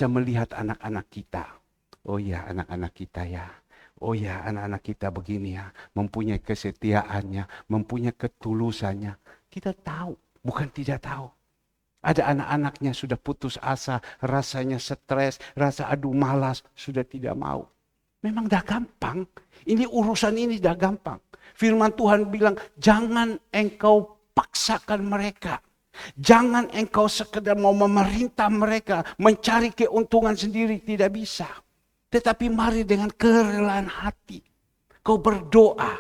Kita melihat anak-anak kita. Oh ya, anak-anak kita ya. Oh ya, anak-anak kita begini ya. Mempunyai kesetiaannya, mempunyai ketulusannya. Kita tahu, bukan tidak tahu. Ada anak-anaknya sudah putus asa, rasanya stres, rasa aduh malas, sudah tidak mau. Memang dah gampang. Ini urusan ini dah gampang. Firman Tuhan bilang, jangan engkau paksakan mereka. Jangan engkau sekedar mau memerintah mereka, mencari keuntungan sendiri, tidak bisa. Tetapi mari dengan kerelaan hati, kau berdoa.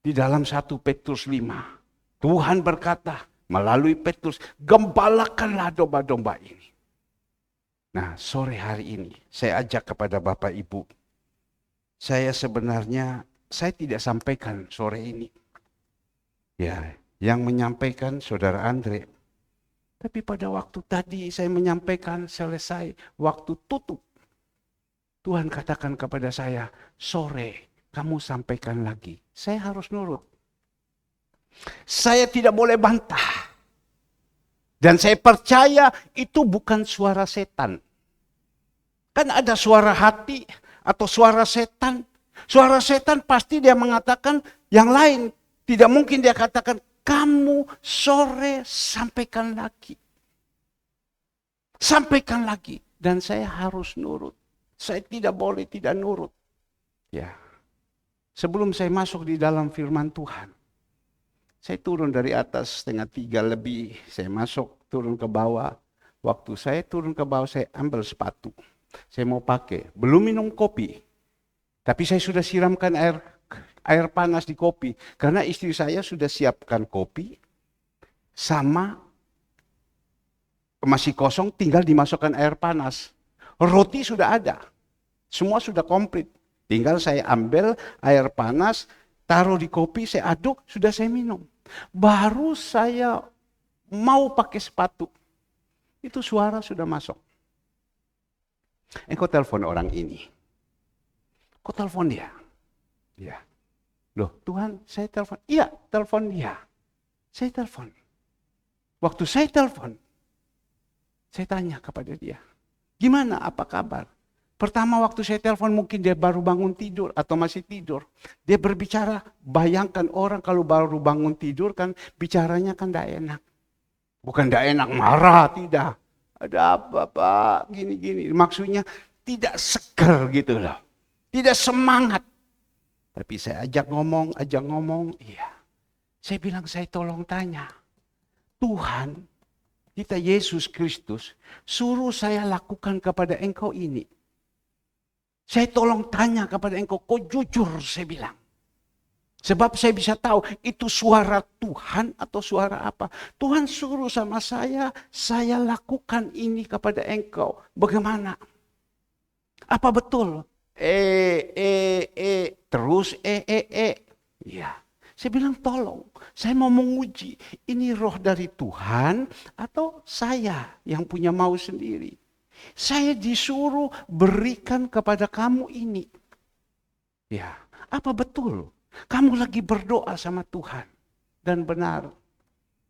Di dalam 1 Petrus 5, Tuhan berkata melalui Petrus, gembalakanlah domba-domba ini. Nah, sore hari ini saya ajak kepada Bapak Ibu. Saya tidak sampaikan sore ini. Ya, yang menyampaikan Saudara Andre. Tapi pada waktu tadi saya menyampaikan selesai waktu tutup. Tuhan katakan kepada saya, sore kamu sampaikan lagi. Saya harus nurut. Saya tidak boleh bantah. Dan saya percaya itu bukan suara setan. Kan ada suara hati atau suara setan. Suara setan pasti dia mengatakan yang lain. Tidak mungkin dia katakan, kamu sore sampaikan lagi. Sampaikan lagi. Dan saya harus nurut. Saya tidak boleh tidak nurut. Ya. Sebelum saya masuk di dalam firman Tuhan. Saya turun dari atas 2:30 lebih. Saya masuk, turun ke bawah. Waktu saya turun ke bawah, saya ambil sepatu. Saya mau pakai. Belum minum kopi. Tapi saya sudah siramkan air panas di kopi. Karena istri saya sudah siapkan kopi. Sama masih kosong, tinggal dimasukkan air panas. Roti sudah ada. Semua sudah komplit. Tinggal saya ambil air panas, taruh di kopi, saya aduk, sudah saya minum. Baru saya mau pakai sepatu. Itu suara sudah masuk. Engkau telepon orang ini. Kau telepon dia. Ya. Loh, Tuhan, saya telepon. Iya, telepon dia. Saya telepon. Waktu saya telepon, saya tanya kepada dia. Gimana, apa kabar? Pertama waktu saya telepon mungkin dia baru bangun tidur atau masih tidur. Dia berbicara, bayangkan orang kalau baru bangun tidur kan bicaranya kan tidak enak. Bukan tidak enak, marah, tidak. Ada apa Pak, gini-gini. Maksudnya tidak seger gitu loh. Tidak semangat. Tapi saya ajak ngomong, iya. Saya bilang saya tolong tanya. Tuhan, kita Yesus Kristus, suruh saya lakukan kepada engkau ini. Saya tolong tanya kepada engkau, kau jujur saya bilang. Sebab saya bisa tahu itu suara Tuhan atau suara apa. Tuhan suruh sama saya lakukan ini kepada engkau. Bagaimana? Apa betul? Terus Ya. Saya bilang tolong, saya mau menguji. Ini roh dari Tuhan atau saya yang punya mau sendiri. Saya disuruh berikan kepada kamu ini. Ya, apa betul? Kamu lagi berdoa sama Tuhan. Dan benar.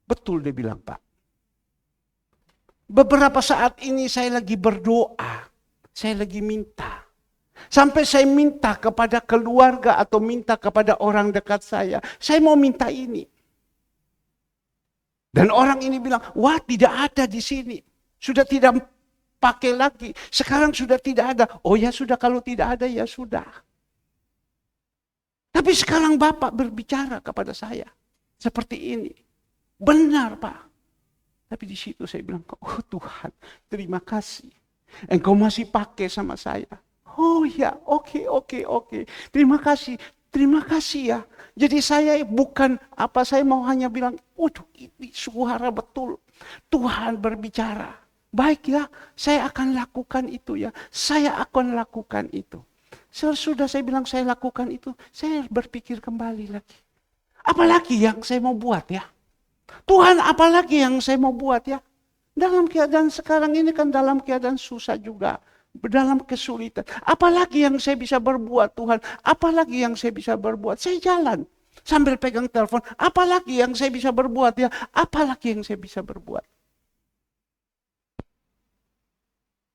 Betul dia bilang, Pak. Beberapa saat ini saya lagi berdoa. Saya lagi minta. Sampai saya minta kepada keluarga atau minta kepada orang dekat saya. Saya mau minta ini. Dan orang ini bilang, wah tidak ada di sini. Sudah tidak pakai lagi. Sekarang sudah tidak ada. Oh ya sudah, kalau tidak ada ya sudah. Tapi sekarang Bapak berbicara kepada saya seperti ini. Benar Pak. Tapi di situ saya bilang, oh Tuhan, terima kasih. Engkau masih pakai sama saya. Oh ya, oke. Terima kasih ya. Jadi saya bukan apa, saya mau hanya bilang, waduh ini suara betul. Tuhan berbicara. Baik ya, saya akan lakukan itu ya. Saya akan lakukan itu. Sesudah saya bilang saya lakukan itu, saya berpikir kembali lagi. Apalagi yang saya mau buat ya? Tuhan, apalagi yang saya mau buat ya? Dalam keadaan sekarang ini kan dalam keadaan susah juga. Dalam kesulitan. Apalagi yang saya bisa berbuat Tuhan? Apalagi yang saya bisa berbuat? Saya jalan sambil pegang telepon. Apalagi yang saya bisa berbuat ya? Apalagi yang saya bisa berbuat?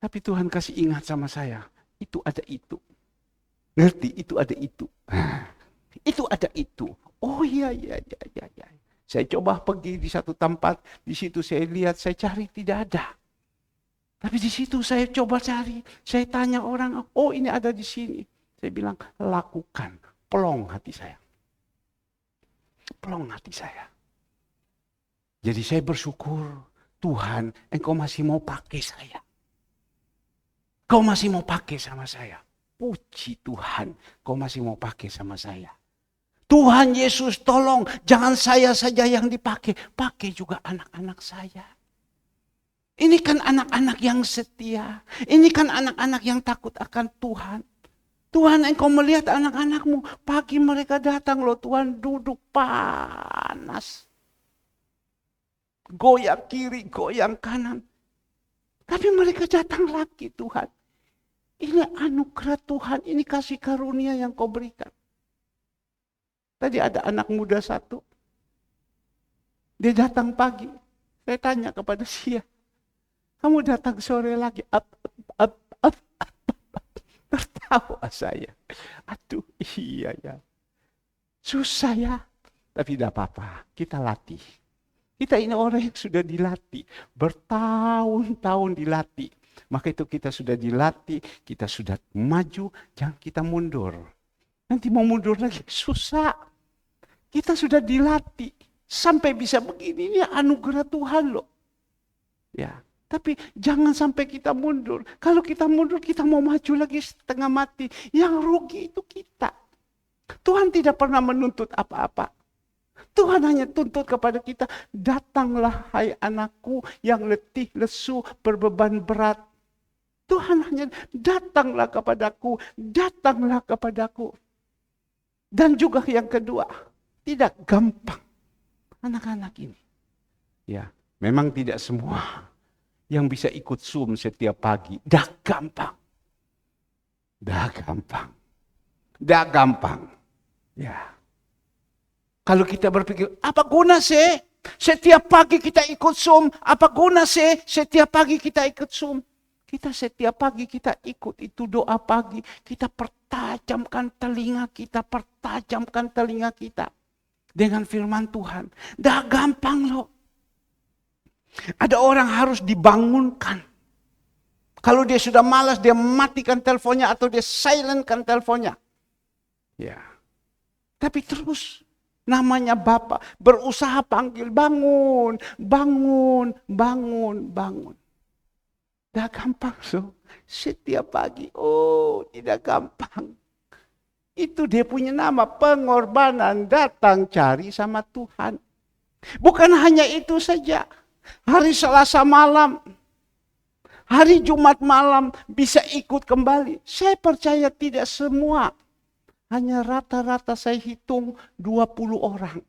Tapi Tuhan kasih ingat sama saya, itu ada itu. Ngerti? Itu ada itu. Itu ada itu. Oh iya. Saya coba pergi di satu tempat, di situ saya lihat, saya cari tidak ada. Tapi di situ saya coba cari, saya tanya orang, oh ini ada di sini. Saya bilang, lakukan. Pelong hati saya. Pelong hati saya. Jadi saya bersyukur, Tuhan, Engkau masih mau pakai saya. Kau masih mau pakai sama saya. Puji Tuhan, Kau masih mau pakai sama saya. Tuhan Yesus tolong, jangan saya saja yang dipakai, pakai juga anak-anak saya. Ini kan anak-anak yang setia. Ini kan anak-anak yang takut akan Tuhan. Tuhan, Engkau melihat anak-anakmu. Pagi mereka datang loh, Tuhan duduk panas. Goyang kiri, goyang kanan. Tapi mereka datang lagi, Tuhan. Ini anugerah Tuhan, ini kasih karunia yang Kau berikan. Tadi ada anak muda satu. Dia datang pagi. Saya tanya kepada dia, kamu datang sore lagi, tertawa saya. Aduh, iya ya. Susah ya. Tapi tidak apa-apa, kita latih. Kita ini orang yang sudah dilatih. Bertahun-tahun dilatih. Maka itu kita sudah dilatih, kita sudah maju, jangan kita mundur. Nanti mau mundur lagi, susah. Kita sudah dilatih. Sampai bisa begini, ini anugerah Tuhan loh. Ya. Tapi jangan sampai kita mundur. Kalau kita mundur, kita mau maju lagi setengah mati. Yang rugi itu kita. Tuhan tidak pernah menuntut apa-apa. Tuhan hanya tuntut kepada kita, datanglah hai anakku yang letih, lesu, berbeban berat. Tuhan hanya datanglah kepadaku, datanglah kepadaku. Dan juga yang kedua, tidak gampang anak-anak ini. Ya, memang tidak semua yang bisa ikut Zoom setiap pagi. Dah gampang. Ya. Kalau kita berpikir, apa guna sih setiap pagi kita ikut Zoom? Apa guna sih setiap pagi kita ikut Zoom? Kita setiap pagi kita ikut itu doa pagi. Kita pertajamkan telinga kita dengan firman Tuhan. Dah gampang loh. Ada orang harus dibangunkan. Kalau dia sudah malas, dia matikan teleponnya atau dia silentkan teleponnya. Ya. Tapi terus namanya Bapak berusaha panggil, bangun. Dah gampang loh. Setiap pagi, oh tidak gampang. Itu dia punya nama, pengorbanan, datang cari sama Tuhan. Bukan hanya itu saja. Hari Selasa malam, hari Jumat malam bisa ikut kembali. Saya percaya tidak semua. Hanya rata-rata saya hitung 20 orang.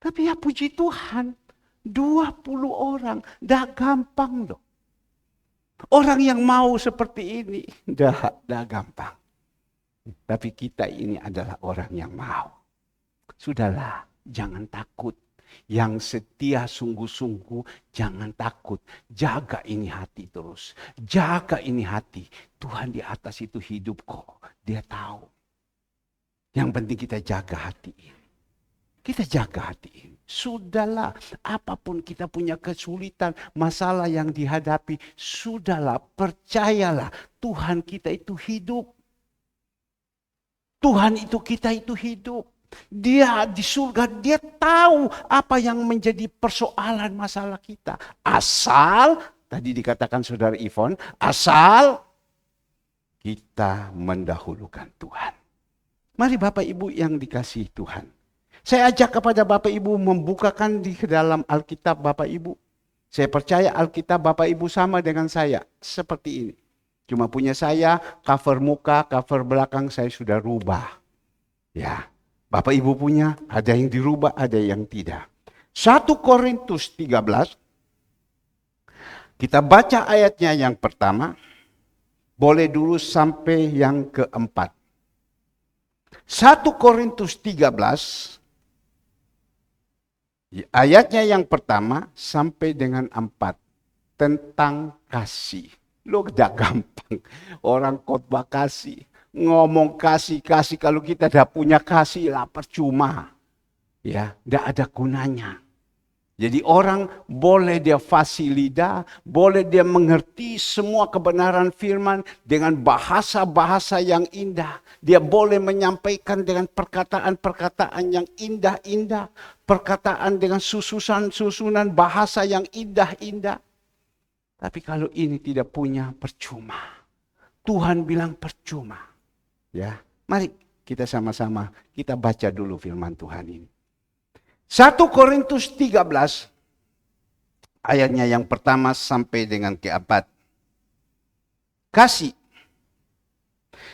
Tapi ya puji Tuhan, 20 orang. Dah gampang loh. Orang yang mau seperti ini, dah gampang. Tapi kita ini adalah orang yang mau. Sudahlah, jangan takut. Yang setia sungguh-sungguh, jangan takut. Jaga ini hati terus. Jaga ini hati. Tuhan di atas itu hidup kok. Dia tahu. Yang penting kita jaga hati ini. Kita jaga hati ini. Sudahlah, apapun kita punya kesulitan, masalah yang dihadapi, sudahlah, percayalah. Tuhan kita itu hidup. Tuhan itu kita itu hidup. Dia di surga, dia tahu apa yang menjadi persoalan masalah kita. Asal, tadi dikatakan saudara Ivon, asal kita mendahulukan Tuhan. Mari Bapak Ibu yang dikasihi Tuhan. Saya ajak kepada Bapak Ibu membukakan di dalam Alkitab Bapak Ibu. Saya percaya Alkitab Bapak Ibu sama dengan saya, seperti ini. Cuma punya saya, cover muka, cover belakang saya sudah rubah. Ya. Bapak Ibu punya, ada yang dirubah, ada yang tidak. 1 Korintus 13, kita baca ayatnya yang pertama, boleh dulu sampai yang keempat. 1 Korintus 13, ayatnya yang pertama sampai dengan 4, tentang kasih. Lo udah gampang. Orang khotbah kasih. Ngomong kasih. Kalau kita udah punya kasih lah percuma. Ya, tidak ada gunanya. Jadi orang boleh dia fasih lidah, boleh dia mengerti semua kebenaran firman dengan bahasa-bahasa yang indah. Dia boleh menyampaikan dengan perkataan-perkataan yang indah-indah, perkataan dengan susunan bahasa yang indah-indah. Tapi kalau ini tidak punya, percuma. Tuhan bilang percuma. Ya, mari kita sama-sama kita baca dulu firman Tuhan ini. 1 Korintus 13 ayatnya yang pertama sampai dengan ke-4. Kasih.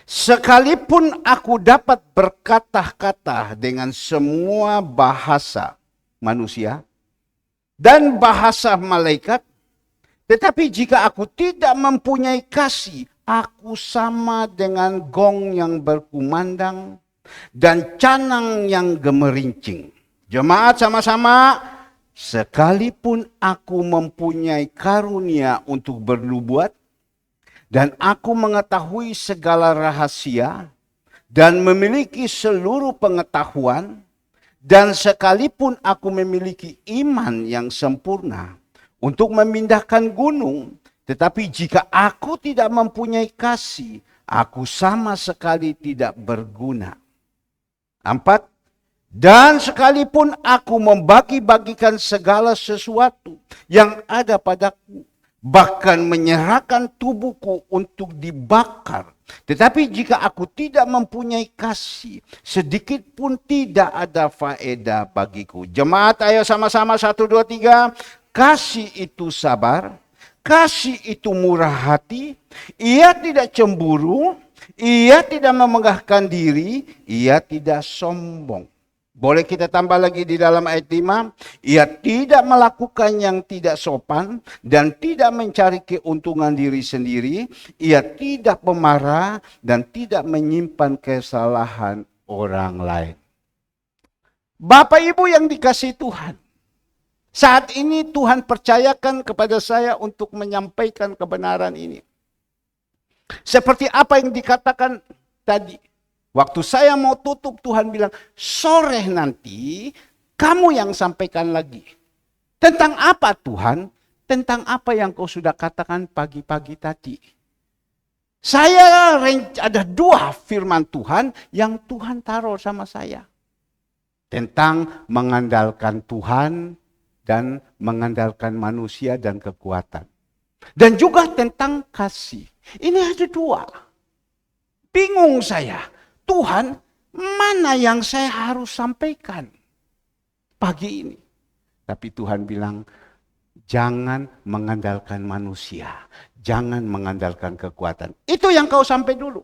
Sekalipun aku dapat berkata-kata dengan semua bahasa manusia dan bahasa malaikat, tetapi jika aku tidak mempunyai kasih, aku sama dengan gong yang berkumandang dan canang yang gemerincing. Jemaat sama-sama, sekalipun aku mempunyai karunia untuk bernubuat, dan aku mengetahui segala rahasia, dan memiliki seluruh pengetahuan, dan sekalipun aku memiliki iman yang sempurna untuk memindahkan gunung, tetapi jika aku tidak mempunyai kasih, aku sama sekali tidak berguna. 4. Dan sekalipun aku membagi-bagikan segala sesuatu yang ada padaku, bahkan menyerahkan tubuhku untuk dibakar, tetapi jika aku tidak mempunyai kasih, sedikit pun tidak ada faedah bagiku. Jemaat, ayo sama-sama 1, 2, 3. Kasih itu sabar, kasih itu murah hati, ia tidak cemburu, ia tidak memegahkan diri, ia tidak sombong. Boleh kita tambah lagi di dalam ayat 5. Ia tidak melakukan yang tidak sopan dan tidak mencari keuntungan diri sendiri. Ia tidak pemarah dan tidak menyimpan kesalahan orang lain. Bapak Ibu yang dikasihi Tuhan, saat ini Tuhan percayakan kepada saya untuk menyampaikan kebenaran ini. Seperti apa yang dikatakan tadi. Waktu saya mau tutup, Tuhan bilang, sore nanti kamu yang sampaikan lagi. Tentang apa Tuhan? Tentang apa yang kau sudah katakan pagi-pagi tadi. Saya ada 2 firman Tuhan yang Tuhan taruh sama saya. Tentang mengandalkan Tuhan dan mengandalkan manusia dan kekuatan. Dan juga tentang kasih. Ini ada 2. Bingung saya. Tuhan, mana yang saya harus sampaikan pagi ini? Tapi Tuhan bilang, jangan mengandalkan manusia. Jangan mengandalkan kekuatan. Itu yang kau sampai dulu.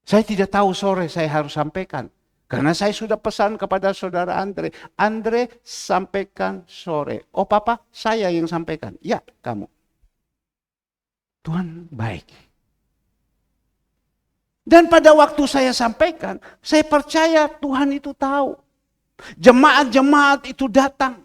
Saya tidak tahu sore saya harus sampaikan. Karena saya sudah pesan kepada saudara Andre. Andre, sampaikan sore. Oh papa, saya yang sampaikan. Ya, kamu. Tuhan baik. Dan pada waktu saya sampaikan, saya percaya Tuhan itu tahu. Jemaat-jemaat itu datang.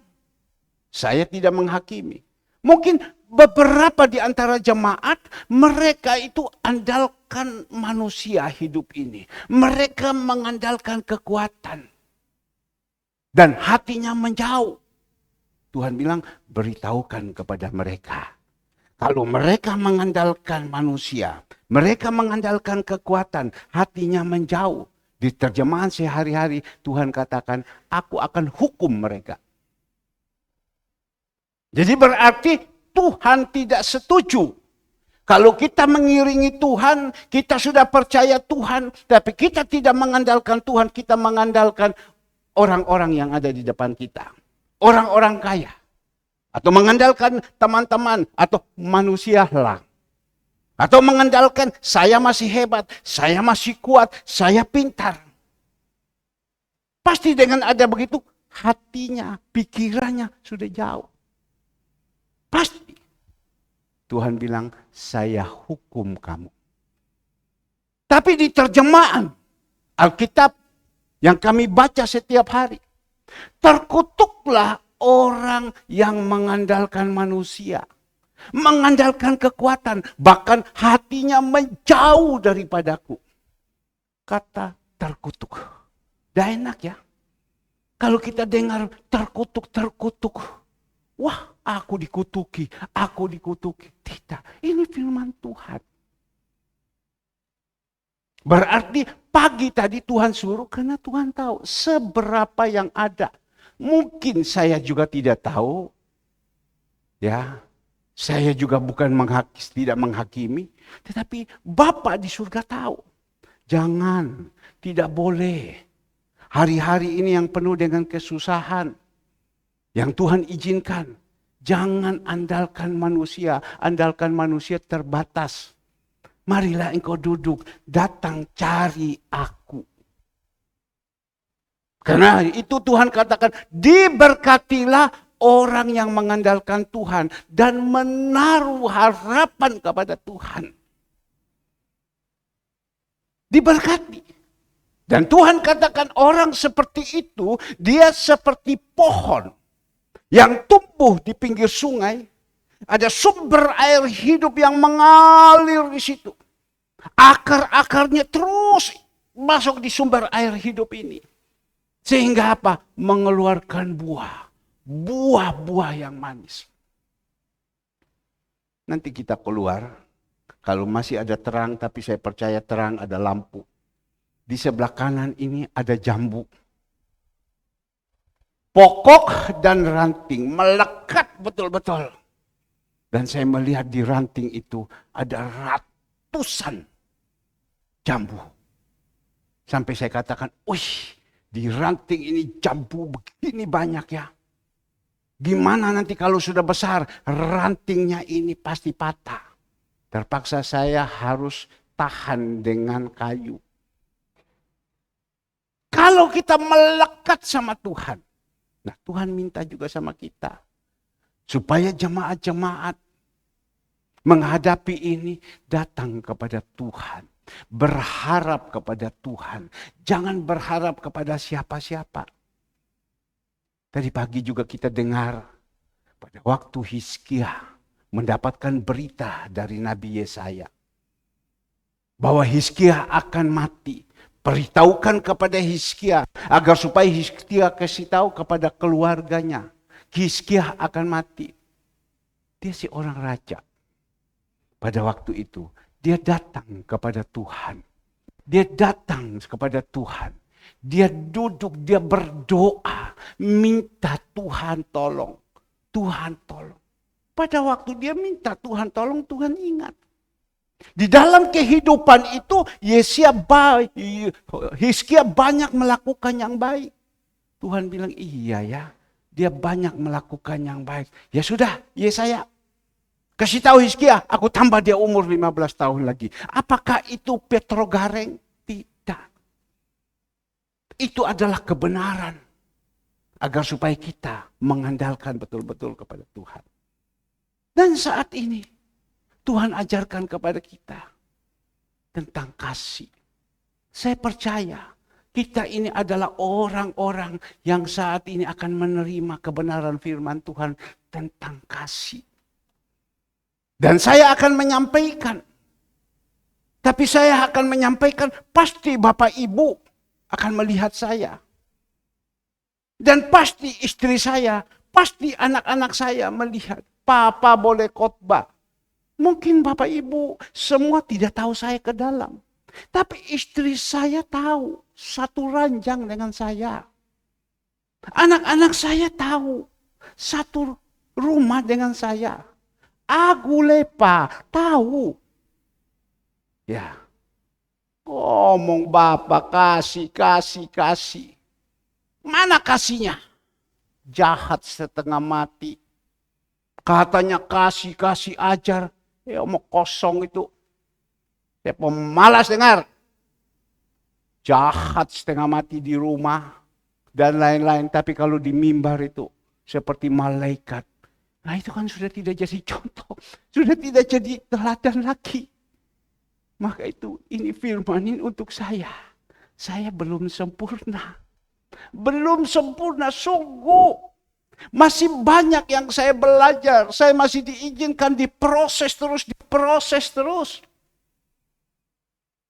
Saya tidak menghakimi. Mungkin beberapa di antara jemaat, mereka itu andalkan manusia hidup ini. Mereka mengandalkan kekuatan. Dan hatinya menjauh. Tuhan bilang, beritahukan kepada mereka. Kalau mereka mengandalkan manusia, mereka mengandalkan kekuatan, hatinya menjauh. Di terjemahan sehari-hari, Tuhan katakan, aku akan hukum mereka. Jadi berarti Tuhan tidak setuju. Kalau kita mengiringi Tuhan, kita sudah percaya Tuhan, tapi kita tidak mengandalkan Tuhan, kita mengandalkan orang-orang yang ada di depan kita. Orang-orang kaya. Atau mengandalkan teman-teman atau manusia lah. Atau mengandalkan saya masih hebat, saya masih kuat, saya pintar. Pasti dengan ada begitu, hatinya, pikirannya sudah jauh. Pasti. Tuhan bilang, saya hukum kamu. Tapi di terjemahan Alkitab yang kami baca setiap hari, terkutuklah orang yang mengandalkan manusia. mengandalkan kekuatan, bahkan hatinya menjauh daripadaku. Kata terkutuk. Dah enak ya. Kalau kita dengar terkutuk. Wah, aku dikutuki. Tidak, ini firman Tuhan. Berarti pagi tadi Tuhan suruh karena Tuhan tahu seberapa yang ada. Mungkin saya juga tidak tahu. Ya, saya juga bukan tidak menghakimi. Tetapi Bapa di surga tahu. Jangan, tidak boleh. Hari-hari ini yang penuh dengan kesusahan. Yang Tuhan izinkan. Jangan andalkan manusia terbatas. Marilah engkau duduk, datang cari aku. Karena itu Tuhan katakan, diberkatilah orang yang mengandalkan Tuhan dan menaruh harapan kepada Tuhan. Diberkati. Dan Tuhan katakan orang seperti itu, dia seperti pohon yang tumbuh di pinggir sungai. Ada sumber air hidup yang mengalir di situ. Akar-akarnya terus masuk di sumber air hidup ini. Sehingga apa? Mengeluarkan buah. Buah-buah yang manis. Nanti kita keluar. Kalau masih ada terang, tapi saya percaya terang ada lampu. Di sebelah kanan ini ada jambu. Pokok dan ranting melekat betul-betul. Dan saya melihat di ranting itu ada ratusan jambu. Sampai saya katakan, wih, di ranting ini jambu begini banyak ya. Gimana nanti kalau sudah besar, rantingnya ini pasti patah. Terpaksa saya harus tahan dengan kayu. Kalau kita melekat sama Tuhan, nah Tuhan minta juga sama kita. Supaya jemaat-jemaat menghadapi ini datang kepada Tuhan. Berharap kepada Tuhan. Jangan berharap kepada siapa-siapa. Tadi pagi juga kita dengar pada waktu Hizkia mendapatkan berita dari Nabi Yesaya. Bahwa Hizkia akan mati. Beritahukan kepada Hizkia agar supaya Hizkia kasih tahu kepada keluarganya. Hizkia akan mati. Dia seorang raja. Pada waktu itu dia datang kepada Tuhan. Dia datang kepada Tuhan. Dia duduk, dia berdoa. Minta Tuhan tolong. Tuhan tolong. Pada waktu dia minta Tuhan tolong, Tuhan ingat. Di dalam kehidupan itu Hizkia banyak melakukan yang baik. Tuhan bilang iya ya, dia banyak melakukan yang baik. Ya sudah, Yesaya kasih tahu Hizkia, aku tambah dia umur 15 tahun lagi. Apakah itu Petro Gareng? Tidak. Itu adalah kebenaran agar supaya kita mengandalkan betul-betul kepada Tuhan. Dan saat ini Tuhan ajarkan kepada kita tentang kasih. Saya percaya kita ini adalah orang-orang yang saat ini akan menerima kebenaran firman Tuhan tentang kasih. Dan saya akan menyampaikan. Tapi saya akan menyampaikan pasti Bapak Ibu akan melihat saya. Dan pasti istri saya, pasti anak-anak saya melihat. Papa boleh khotbah. Mungkin Bapak Ibu semua tidak tahu saya ke dalam. Tapi istri saya tahu satu ranjang dengan saya. Anak-anak saya tahu satu rumah dengan saya. Agulepa tahu. Ya. Ngomong Bapak kasih. Mana kasihnya? Jahat setengah mati. Katanya kasih ajar. Ya mau kosong itu. Saya pemalas dengar. Jahat setengah mati di rumah. Dan lain-lain. Tapi kalau di mimbar itu. Seperti malaikat. Nah itu kan sudah tidak jadi contoh. Sudah tidak jadi teladan lagi. Maka itu ini firmanin untuk saya. Saya belum sempurna. Belum sempurna sungguh. Masih banyak yang saya belajar. Saya masih diizinkan diproses terus.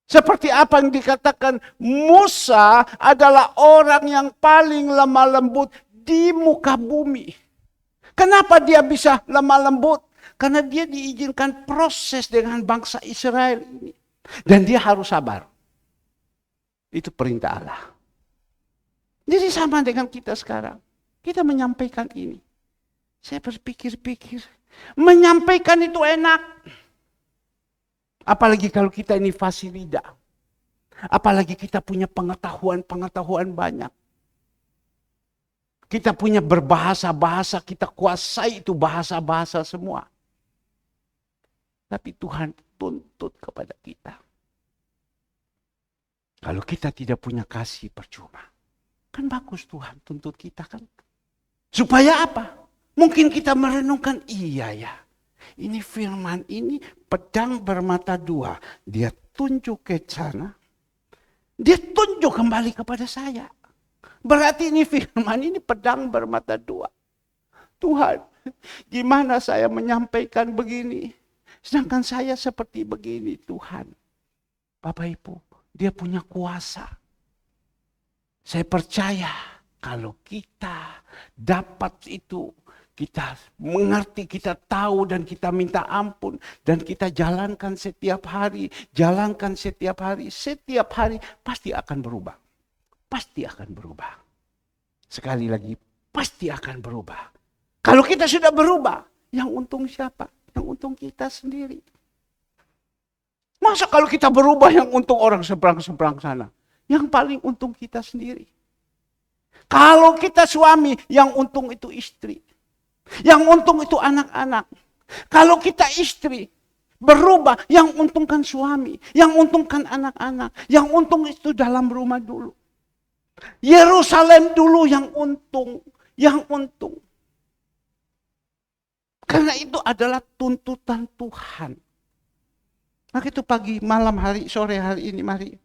Seperti apa yang dikatakan, Musa adalah orang yang paling lemah lembut di muka bumi. Kenapa dia bisa lemah lembut? Karena dia diizinkan proses dengan bangsa Israel ini. Dan dia harus sabar. Itu perintah Allah. Jadi sama dengan kita sekarang. Kita menyampaikan ini. Saya berpikir-pikir. Menyampaikan itu enak. Apalagi kalau kita ini fasih lidah. Apalagi kita punya pengetahuan banyak. Kita punya berbahasa-bahasa, kita kuasai itu bahasa-bahasa semua. Tapi Tuhan tuntut kepada kita. Kalau kita tidak punya kasih, percuma. Kan bagus Tuhan tuntut kita kan. Supaya apa? Mungkin kita merenungkan, iya ya. Ini firman ini pedang bermata dua. Dia tunjuk ke sana. Dia tunjuk kembali kepada saya. Berarti ini firman ini pedang bermata dua. Tuhan, gimana saya menyampaikan begini? Sedangkan saya seperti begini, Tuhan. Bapak Ibu, dia punya kuasa. Saya percaya kalau kita dapat itu, kita mengerti, kita tahu dan kita minta ampun. Dan kita jalankan setiap hari, setiap hari pasti akan berubah. Pasti akan berubah. Sekali lagi, pasti akan berubah. Kalau kita sudah berubah, yang untung siapa? Yang untung kita sendiri. Masa kalau kita berubah yang untung orang seberang-seberang sana? Yang paling untung kita sendiri. Kalau kita suami, yang untung itu istri. Yang untung itu anak-anak. Kalau kita istri, berubah, yang untung kan suami. Yang untung kan anak-anak. Yang untung itu dalam rumah dulu. Yerusalem dulu yang untung. Karena itu adalah tuntutan Tuhan. Maka itu pagi, malam, hari, sore hari ini, mari.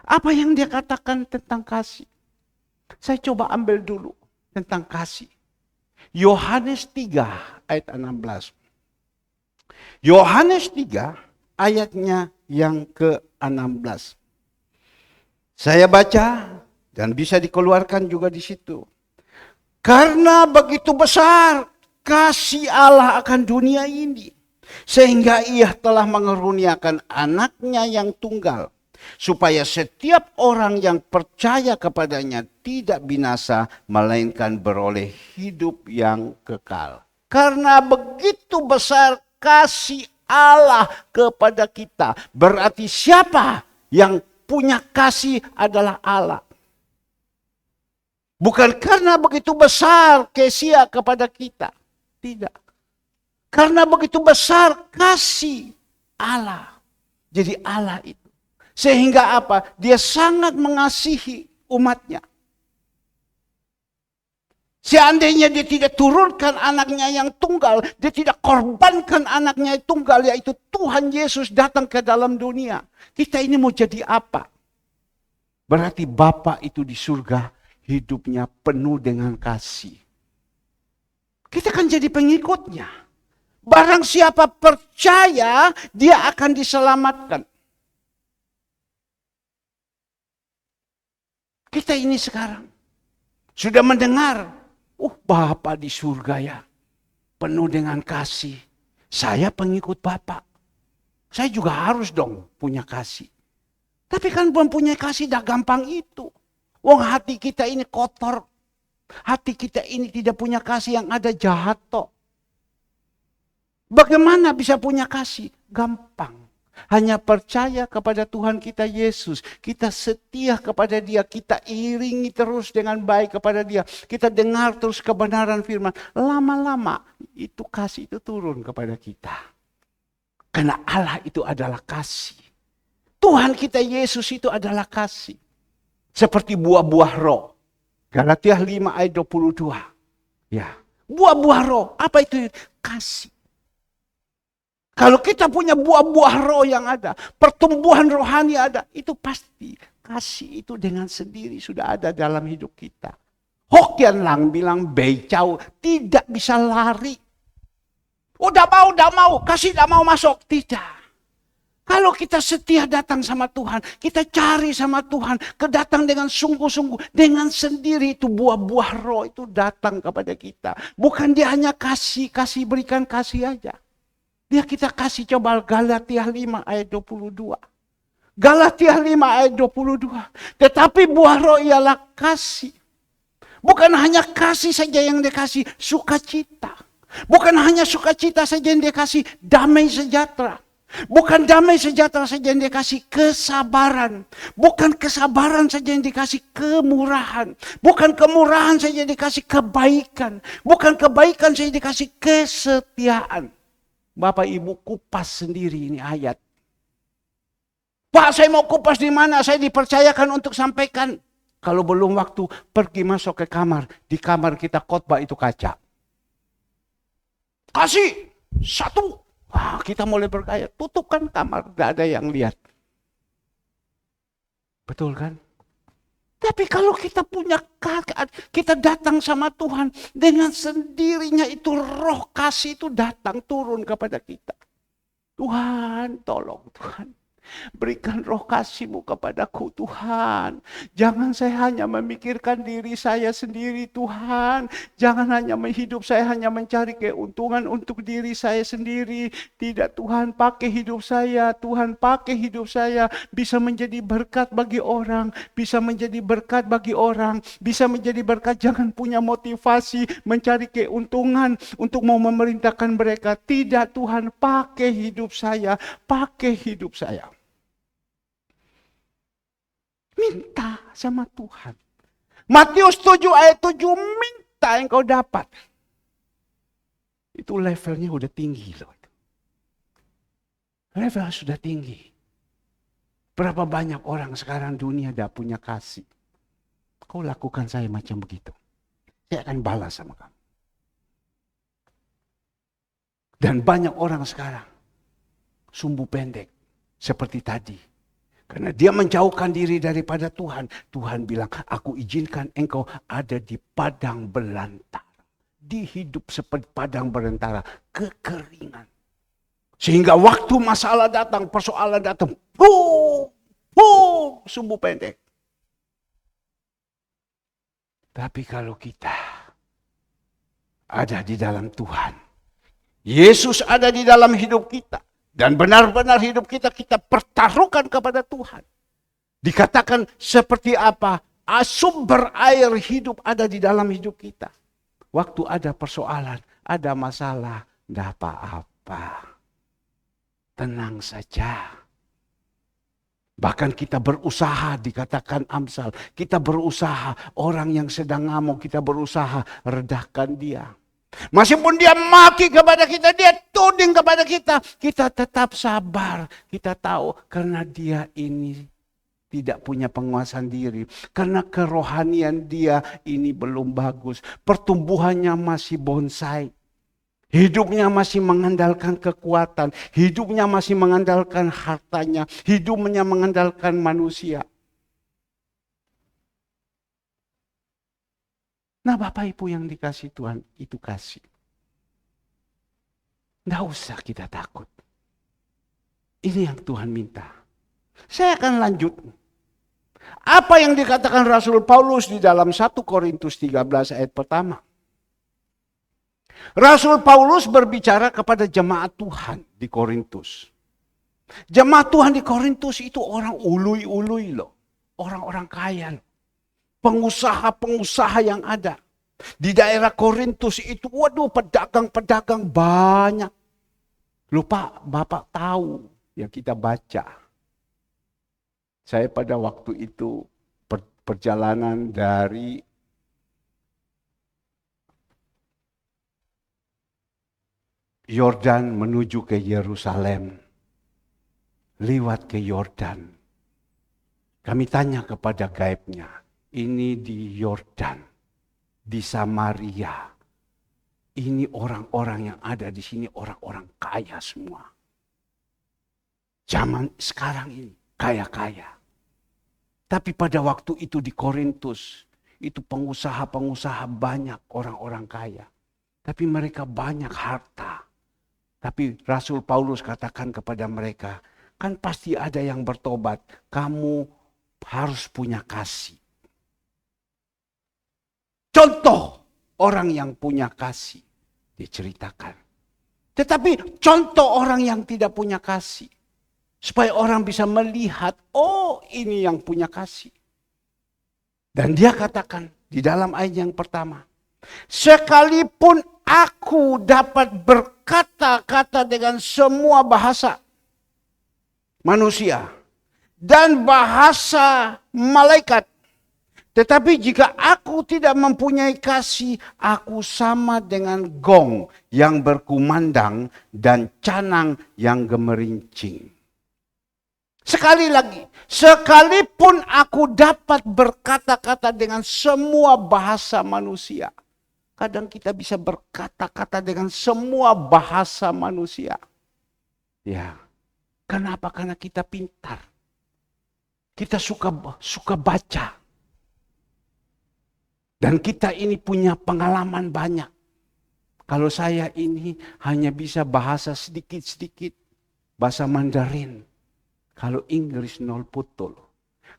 Apa yang dia katakan tentang kasih? Saya coba ambil dulu tentang kasih. Yohanes 3 ayat 16. Yohanes 3 ayatnya yang ke-16. Saya baca dan bisa dikeluarkan juga di situ. Karena begitu besar kasih Allah akan dunia ini, sehingga ia telah mengaruniakan anaknya yang tunggal, supaya setiap orang yang percaya kepadanya tidak binasa, melainkan beroleh hidup yang kekal. Karena begitu besar kasih Allah kepada kita, berarti siapa yang punya kasih adalah Allah. Bukan karena begitu besar kasih kepada kita. Tidak. Karena begitu besar kasih Allah. Jadi Allah itu. Sehingga apa? Dia sangat mengasihi umatnya. Seandainya dia tidak turunkan anaknya yang tunggal, dia tidak korbankan anaknya yang tunggal, yaitu Tuhan Yesus datang ke dalam dunia. Kita ini mau jadi apa? Berarti Bapa itu di surga hidupnya penuh dengan kasih. Kita kan jadi pengikutnya. Barang siapa percaya, dia akan diselamatkan. Kita ini sekarang sudah mendengar, Bapa di surga ya, penuh dengan kasih. Saya pengikut Bapa. Saya juga harus dong punya kasih. Tapi kan mempunyai kasih dah gampang itu. Wong hati kita ini kotor. Hati kita ini tidak punya kasih, yang ada jahat toh. Bagaimana bisa punya kasih? Gampang. Hanya percaya kepada Tuhan kita Yesus. Kita setia kepada Dia. Kita iringi terus dengan baik kepada Dia. Kita dengar terus kebenaran firman. Lama-lama itu kasih itu turun kepada kita. Karena Allah itu adalah kasih. Tuhan kita Yesus itu adalah kasih. Seperti buah-buah roh. Galatia 5 ayat 22. Ya, buah-buah roh. Apa itu? Kasih. Kalau kita punya buah-buah roh yang ada, pertumbuhan rohani ada, itu pasti kasih itu dengan sendiri sudah ada dalam hidup kita. Hokian Lang bilang becau, tidak bisa lari. Udah mau, kasih tidak mau masuk. Tidak. Kalau kita setia datang sama Tuhan, kita cari sama Tuhan, kedatang dengan sungguh-sungguh, dengan sendiri itu buah-buah roh itu datang kepada kita. Bukan dia hanya kasih berikan kasih aja. Dia kita kasih, coba Galatia 5 ayat 22. Galatia 5 ayat 22. Tetapi buah roh ialah kasih. Bukan hanya kasih saja yang dikasih, sukacita. Bukan hanya sukacita saja yang dikasih, damai sejahtera. Bukan damai sejahtera saja yang dikasih, kesabaran. Bukan kesabaran saja yang dikasih, kemurahan. Bukan kemurahan saja yang dikasih, kebaikan. Bukan kebaikan saja yang dikasih, kesetiaan. Bapak Ibu kupas sendiri ini ayat. Pak, saya mau kupas di mana? Saya dipercayakan untuk sampaikan. Kalau belum waktu, pergi masuk ke kamar. Di kamar kita khotbah itu kaca. Kasih satu. Wah, kita mulai berkaya, tutupkan kamar, gak ada yang lihat. Betul kan? Tapi kalau kita punya kita datang sama Tuhan, dengan sendirinya itu roh kasih itu datang turun kepada kita. Tuhan, tolong Tuhan. Berikan roh kasih-Mu kepadaku Tuhan. Jangan saya hanya memikirkan diri saya sendiri Tuhan. Jangan hanya hidup saya hanya mencari keuntungan untuk diri saya sendiri. Tidak Tuhan, pakai hidup saya. Tuhan pakai hidup saya. Bisa menjadi berkat bagi orang. Bisa menjadi berkat bagi orang. Bisa menjadi berkat, jangan punya motivasi mencari keuntungan untuk mau memerintahkan mereka. Tidak Tuhan, pakai hidup saya. Pakai hidup saya. Minta sama Tuhan. Matius 7 ayat 7, minta yang kau dapat. Itu levelnya udah tinggi loh. Level sudah tinggi. Berapa banyak orang sekarang dunia dah punya kasih. Kau lakukan saya macam begitu. Saya akan balas sama kamu. Dan banyak orang sekarang sumbu pendek seperti tadi. Karena dia menjauhkan diri daripada Tuhan. Tuhan bilang, aku izinkan engkau ada di padang belantara. Di hidup seperti padang belantara. Kekeringan. Sehingga waktu masalah datang, persoalan datang. Sumbu pendek. Tapi kalau kita ada di dalam Tuhan. Yesus ada di dalam hidup kita. Dan benar-benar hidup kita pertaruhkan kepada Tuhan. Dikatakan seperti apa? Sumber air hidup ada di dalam hidup kita. Waktu ada persoalan, ada masalah, tidak apa-apa. Tenang saja. Bahkan kita berusaha, dikatakan Amsal. Kita berusaha, orang yang sedang ngamuk, kita berusaha redahkan dia. Meskipun dia maki kepada kita, dia tuding kepada kita tetap sabar. Kita tahu karena dia ini tidak punya penguasaan diri. Karena kerohanian dia ini belum bagus. Pertumbuhannya masih bonsai. Hidupnya masih mengandalkan kekuatan. Hidupnya masih mengandalkan hartanya. Hidupnya mengandalkan manusia. Nah Bapak Ibu yang dikasih Tuhan, itu kasih. Nggak usah kita takut. Ini yang Tuhan minta. Saya akan lanjut. Apa yang dikatakan Rasul Paulus di dalam 1 Korintus 13 ayat pertama. Rasul Paulus berbicara kepada jemaat Tuhan di Korintus. Jemaat Tuhan di Korintus itu orang ului-ului loh. Orang-orang kaya loh. Pengusaha-pengusaha yang ada. Di daerah Korintus itu, waduh pedagang-pedagang banyak. Lupa Bapak tahu yang kita baca. Saya pada waktu itu perjalanan dari Yordan menuju ke Yerusalem. Lewat ke Yordan. Kami tanya kepada gaibnya. Ini di Yordan, di Samaria. Ini orang-orang yang ada di sini, orang-orang kaya semua. Zaman sekarang ini, kaya-kaya. Tapi pada waktu itu di Korintus, Itu pengusaha-pengusaha banyak, orang-orang kaya. Tapi mereka banyak harta. Tapi Rasul Paulus katakan kepada mereka, kan pasti ada yang bertobat. Kamu harus punya kasih. Contoh orang yang punya kasih diceritakan. Tetapi contoh orang yang tidak punya kasih. Supaya orang bisa melihat, oh ini yang punya kasih. Dan dia katakan di dalam ayat yang pertama, sekalipun aku dapat berkata-kata dengan semua bahasa manusia dan bahasa malaikat, tetapi jika aku tidak mempunyai kasih, aku sama dengan gong yang berkumandang dan canang yang gemerincing. Sekali lagi, sekalipun aku dapat berkata-kata dengan semua bahasa manusia. Kadang kita bisa berkata-kata dengan semua bahasa manusia. Ya, kenapa? Karena kita pintar. Kita suka baca. Dan kita ini punya pengalaman banyak. Kalau saya ini hanya bisa bahasa sedikit-sedikit. Bahasa Mandarin. Kalau Inggris nol putul.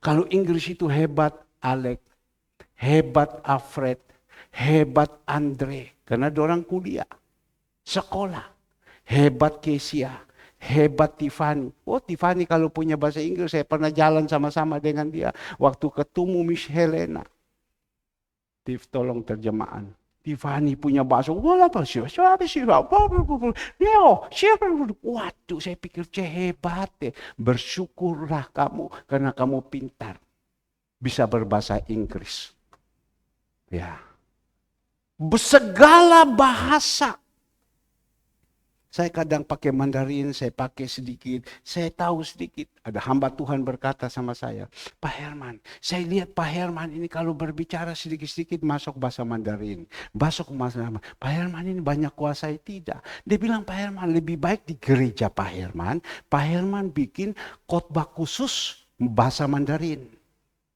Kalau Inggris itu hebat Alex, hebat Alfred, hebat Andre. Karena dorang kuliah, sekolah. Hebat Kesia, hebat Tiffany. Oh Tiffany kalau punya bahasa Inggris, saya pernah jalan sama-sama dengan dia. Waktu ketemu Miss Helena. Tiff tolong terjemahan. Tiffany punya bahasa, waduh saya pikir hebat deh. Bersyukurlah kamu karena kamu pintar. Bisa berbahasa Inggris. Ya. Segala bahasa. Saya kadang pakai Mandarin, saya pakai sedikit, saya tahu sedikit. Ada hamba Tuhan berkata sama saya, Pak Herman, saya lihat Pak Herman ini kalau berbicara sedikit-sedikit masuk bahasa Mandarin. Masuk bahasa Mandarin. Pak Herman ini banyak kuasai, tidak. Dia bilang, Pak Herman lebih baik di gereja Pak Herman bikin khotbah khusus bahasa Mandarin.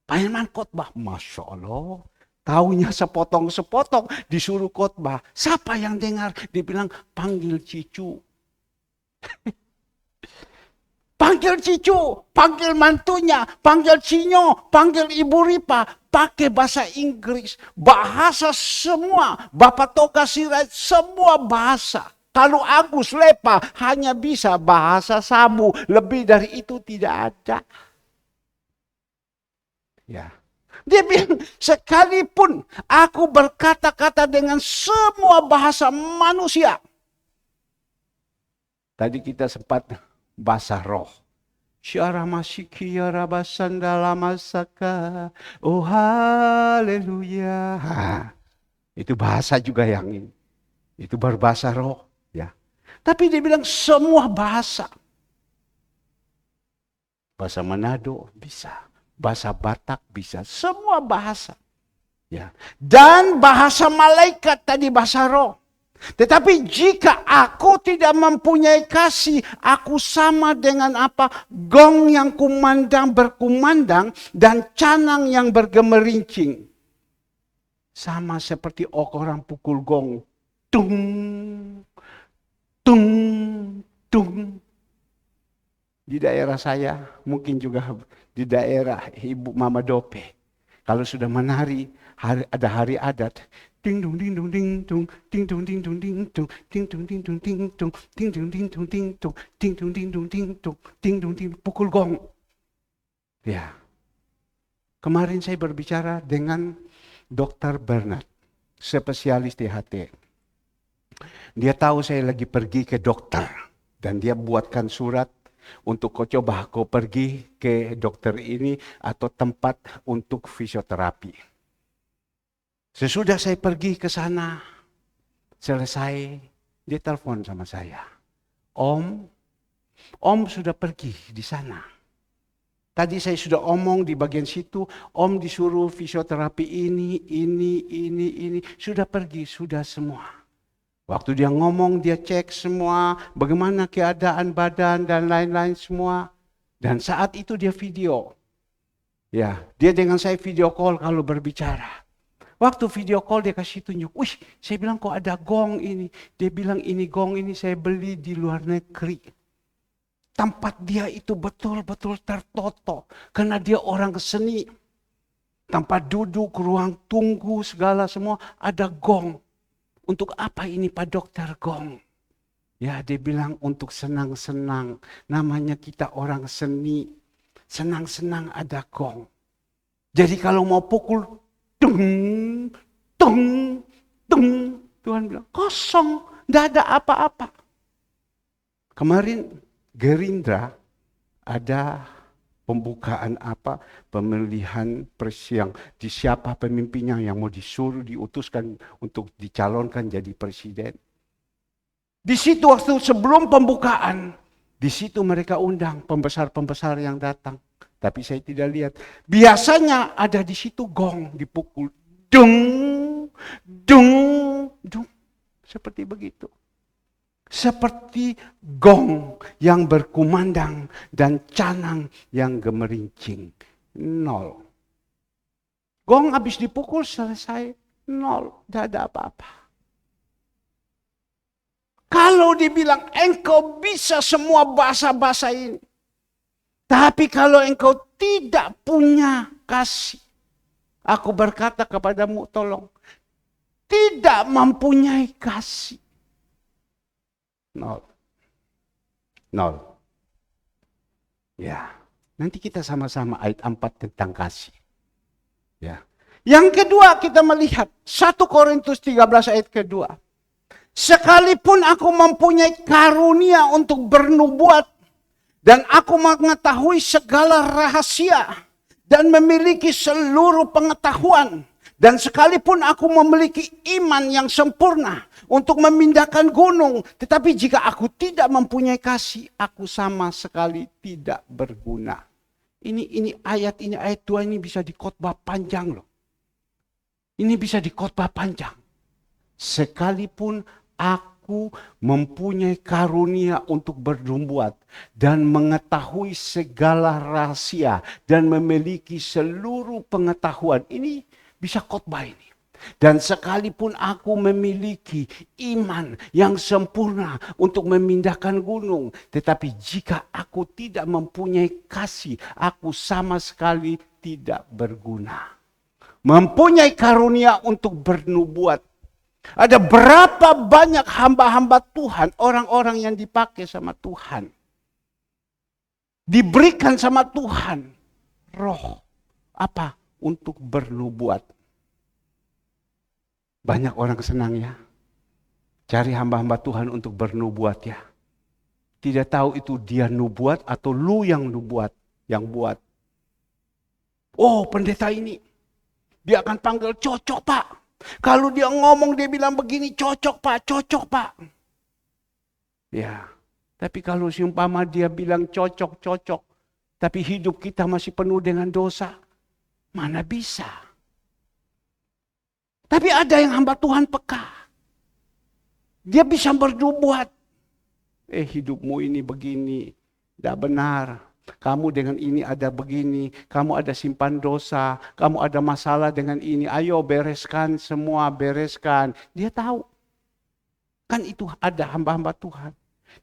Pak Herman khotbah, Masya Allah. Taunya sepotong-sepotong disuruh khotbah. Siapa yang dengar? Dia bilang panggil Cicu. Panggil Cicu, panggil mantunya, panggil Cinyo, panggil Ibu Ripa. Pakai bahasa Inggris. Bahasa semua. Bapak Toka Sirait, semua bahasa. Kalau Agus Lepa hanya bisa bahasa Sabu. Lebih dari itu tidak ada. Ya. Dia bilang, sekalipun aku berkata-kata dengan semua bahasa manusia. Tadi kita sempat bahasa roh. Syara masyiki ya rabasandala masaka. Oh haleluya. Itu bahasa juga yang ini. Itu berbahasa roh. Ya. Tapi dia bilang semua bahasa. Bahasa Manado bisa. Bahasa Batak bisa, semua bahasa. Ya. Dan bahasa malaikat tadi bahasa roh. Tetapi jika aku tidak mempunyai kasih, aku sama dengan apa? Gong yang berkumandang dan canang yang bergemerincing. Sama seperti orang pukul gong. Tung, tung, tung. Di daerah saya, mungkin juga di daerah Ibu Mama Dope. Kalau sudah menari, ada hari adat. Ding dong ding dong ding dong, ding dong ding dong ding dong, ding dong ding dong ding dong, ding dong ding dong ding dong, ding dong ding dong ding dong, ding dong ding pukul gong. Ya. Kemarin saya berbicara dengan Dr. Bernard, spesialis THT. Dia tahu saya lagi pergi ke dokter dan dia buatkan surat untuk coba kau pergi ke dokter ini atau tempat untuk fisioterapi. Sesudah saya pergi ke sana, selesai, dia telepon sama saya. Om sudah pergi di sana. Tadi saya sudah omong di bagian situ, Om disuruh fisioterapi ini, sudah pergi, sudah semua. Waktu dia ngomong, dia cek semua, bagaimana keadaan badan dan lain-lain semua. Dan saat itu dia video. Ya, dia dengan saya video call kalau berbicara. Waktu video call dia kasih tunjuk. Wih, saya bilang kok ada gong ini. Dia bilang ini gong ini saya beli di luar negeri. Tempat dia itu betul-betul tertoto. Karena dia orang seni. Tempat duduk, ruang tunggu, segala semua ada gong. Untuk apa ini Pak Dokter gong? Ya dia bilang untuk senang-senang. Namanya kita orang seni. Senang-senang ada gong. Jadi kalau mau pukul, deng, deng, deng. Tuhan bilang, kosong, tidak ada apa-apa. Kemarin Gerindra ada pembukaan pemilihan yang di siapa pemimpinnya yang mau disuruh diutuskan untuk dicalonkan jadi presiden. Di situ waktu sebelum pembukaan, di situ mereka undang pembesar-pembesar yang datang. Tapi saya tidak lihat. Biasanya ada di situ gong dipukul. Dung, dung, dung. Seperti begitu. Seperti gong yang berkumandang dan canang yang gemerincing. Nol. Gong habis dipukul selesai. Nol. Tidak ada apa-apa. Kalau dibilang engkau bisa semua bahasa-bahasa ini. Tapi kalau engkau tidak punya kasih. Aku berkata kepadamu tolong. Tidak mempunyai kasih. Nol. Nol. Ya. Nanti kita sama-sama ayat 4 tentang kasih. Ya. Yang kedua kita melihat 1 Korintus 13 ayat kedua. Sekalipun aku mempunyai karunia untuk bernubuat. Dan aku mengetahui segala rahasia. Dan memiliki seluruh pengetahuan. Dan sekalipun aku memiliki iman yang sempurna. Untuk memindahkan gunung. Tetapi jika aku tidak mempunyai kasih. Aku sama sekali tidak berguna. Ini ayat 2 ini bisa dikhotbah panjang loh. Ini bisa dikhotbah panjang. Sekalipun aku mempunyai karunia untuk bernubuat dan mengetahui segala rahasia dan memiliki seluruh pengetahuan. Ini bisa khotbah ini. Dan sekalipun aku memiliki iman yang sempurna untuk memindahkan gunung. Tetapi jika aku tidak mempunyai kasih, aku sama sekali tidak berguna. Mempunyai karunia untuk bernubuat. Ada berapa banyak hamba-hamba Tuhan, orang-orang yang dipakai sama Tuhan. Diberikan sama Tuhan roh. Apa? Untuk bernubuat. Banyak orang senang ya. Cari hamba-hamba Tuhan untuk bernubuat ya. Tidak tahu itu dia nubuat atau lu yang nubuat, yang buat. Oh pendeta ini. Dia akan panggil cocok Pak. Kalau dia ngomong dia bilang begini cocok Pak. Ya, tapi kalau seumpama dia bilang cocok. Tapi hidup kita masih penuh dengan dosa. Mana bisa? Tapi ada yang hamba Tuhan peka. Dia bisa bernubuat. Hidupmu ini begini. Tidak benar. Kamu dengan ini ada begini, kamu ada simpan dosa, kamu ada masalah dengan ini, ayo bereskan semua, bereskan. Dia tahu. Kan itu ada hamba-hamba Tuhan.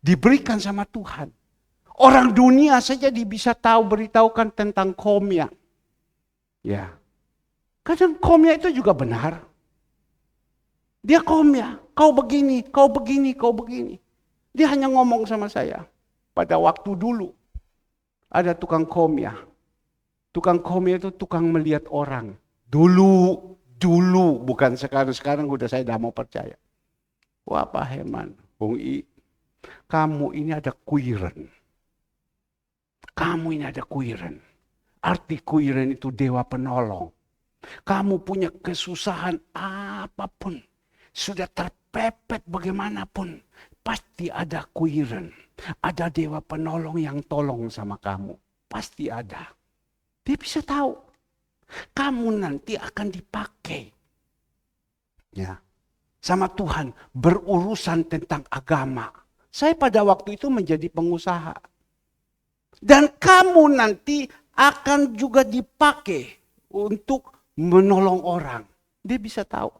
Diberikan sama Tuhan. Orang dunia saja bisa tahu, beritahukan tentang komia. Ya. Kadang komia itu juga benar. Dia komia, kau begini. Dia hanya ngomong sama saya. Pada waktu dulu. Ada tukang komia. Tukang komia itu tukang melihat orang. Dulu, bukan sekarang. Sekarang udah saya tidak mau percaya. Wah Pak Herman, Bung I, kamu ini ada kuiren. Arti kuiren itu dewa penolong. Kamu punya kesusahan apapun. Sudah terpepet bagaimanapun. Pasti ada kuiren. Ada dewa penolong yang tolong sama kamu. Pasti ada. Dia bisa tahu. Kamu nanti akan dipakai. Ya. Sama Tuhan. Berurusan tentang agama. Saya pada waktu itu menjadi pengusaha. Dan kamu nanti akan juga dipakai untuk menolong orang. Dia bisa tahu.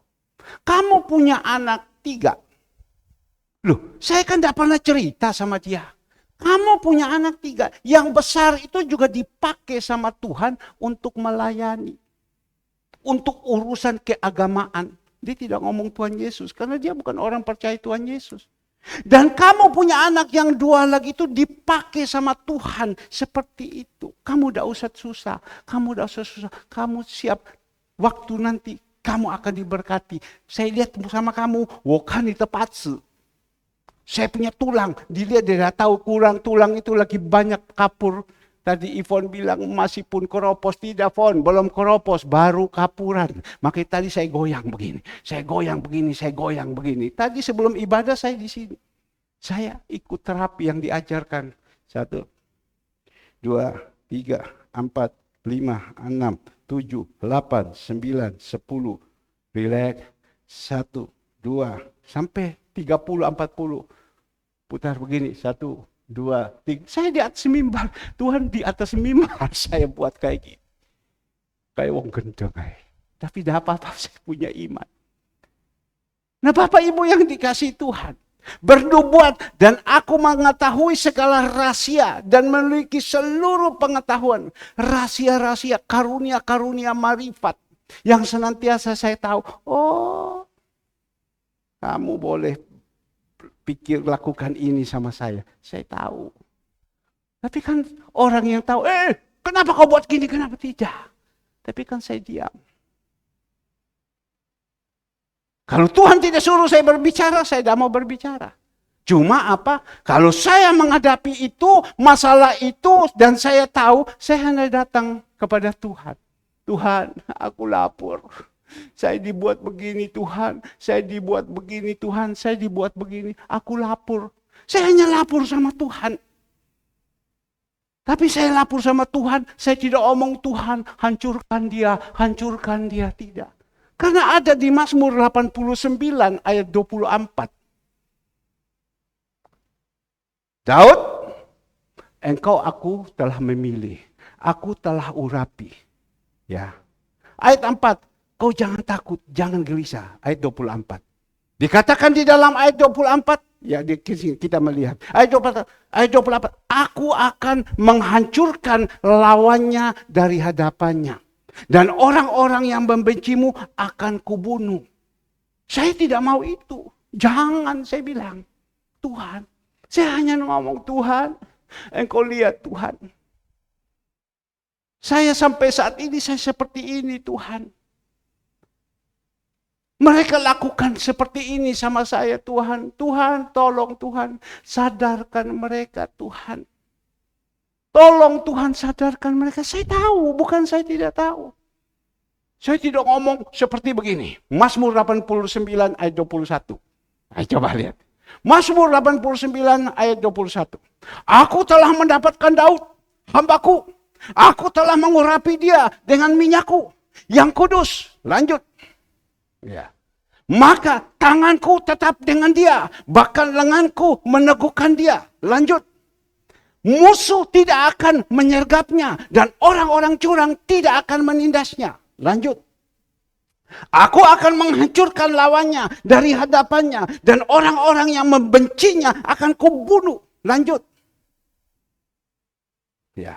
Kamu punya anak 3. Loh, saya kan tidak pernah cerita sama dia. Kamu punya anak 3. Yang besar itu juga dipakai sama Tuhan untuk melayani. Untuk urusan keagamaan. Dia tidak ngomong Tuhan Yesus. Karena dia bukan orang percaya Tuhan Yesus. Dan kamu punya anak yang 2 lagi itu dipakai sama Tuhan. Seperti itu. Kamu tidak usah susah. Kamu tidak usah susah. Kamu siap. Waktu nanti kamu akan diberkati. Saya lihat sama kamu. Wokan di tepat. Saya punya tulang. Dilihat dia tahu kurang tulang itu lagi banyak kapur. Tadi Ivon bilang masih pun keropos. Tidak, Fon, belum keropos, baru kapuran. Makanya tadi saya goyang begini. Saya goyang begini, saya goyang begini. Tadi sebelum ibadah saya di sini. Saya ikut terapi yang diajarkan. 1, 2, 3, 4, 5, 6, 7, 8, 9, 10. Relax. 1, 2, sampai 30, 40. Putar begini. 1, 2, 3. Saya di atas mimbar. Tuhan di atas mimbar saya buat kayak gini. Kayak wong gendeng. Tapi tidak apa-apa, saya punya iman. Nah, Bapak Ibu yang dikasih Tuhan. Bernubuat dan aku mengetahui segala rahasia dan memiliki seluruh pengetahuan. Rahasia-rahasia, karunia-karunia marifat. Yang senantiasa saya tahu. Oh, kamu boleh pikir lakukan ini sama saya. Saya tahu. Tapi kan orang yang tahu, kenapa kau buat gini, kenapa tidak? Tapi kan saya diam. Kalau Tuhan tidak suruh saya berbicara, saya tidak mau berbicara. Cuma apa? Kalau saya menghadapi itu, masalah itu, dan saya tahu, saya hanya datang kepada Tuhan. Tuhan, aku lapor. Saya dibuat begini Tuhan, saya dibuat begini Tuhan, saya dibuat begini, aku lapor. Saya hanya lapor sama Tuhan. Tapi saya lapor sama Tuhan, saya tidak omong Tuhan, hancurkan dia, tidak. Karena ada di Mazmur 89 ayat 24. Daud, engkau aku telah memilih, aku telah urapi. Ya. Ayat 4. Kau jangan takut, jangan gelisah. Ayat 24. Dikatakan di dalam ayat 24, ya kita melihat. Ayat 24, aku akan menghancurkan lawannya dari hadapannya. Dan orang-orang yang membencimu akan kubunuh. Saya tidak mau itu. Jangan, saya bilang. Tuhan, saya hanya ngomong Tuhan, engkau lihat Tuhan. Saya sampai saat ini, saya seperti ini Tuhan. Mereka lakukan seperti ini sama saya Tuhan. Tuhan, tolong Tuhan. Sadarkan mereka Tuhan. Tolong Tuhan sadarkan mereka. Saya tahu, bukan saya tidak tahu. Saya tidak ngomong seperti begini. Mazmur 89 ayat 21. Ayo coba lihat. Mazmur 89 ayat 21. Aku telah mendapatkan Daud, hambaku. Aku telah mengurapi dia dengan minyakku yang kudus. Lanjut. Ya. Maka tanganku tetap dengan dia, bahkan lenganku meneguhkan dia. Lanjut. Musuh tidak akan menyergapnya dan orang-orang curang tidak akan menindasnya. Lanjut. Aku akan menghancurkan lawannya dari hadapannya dan orang-orang yang membencinya akan kubunuh. Lanjut. Ya.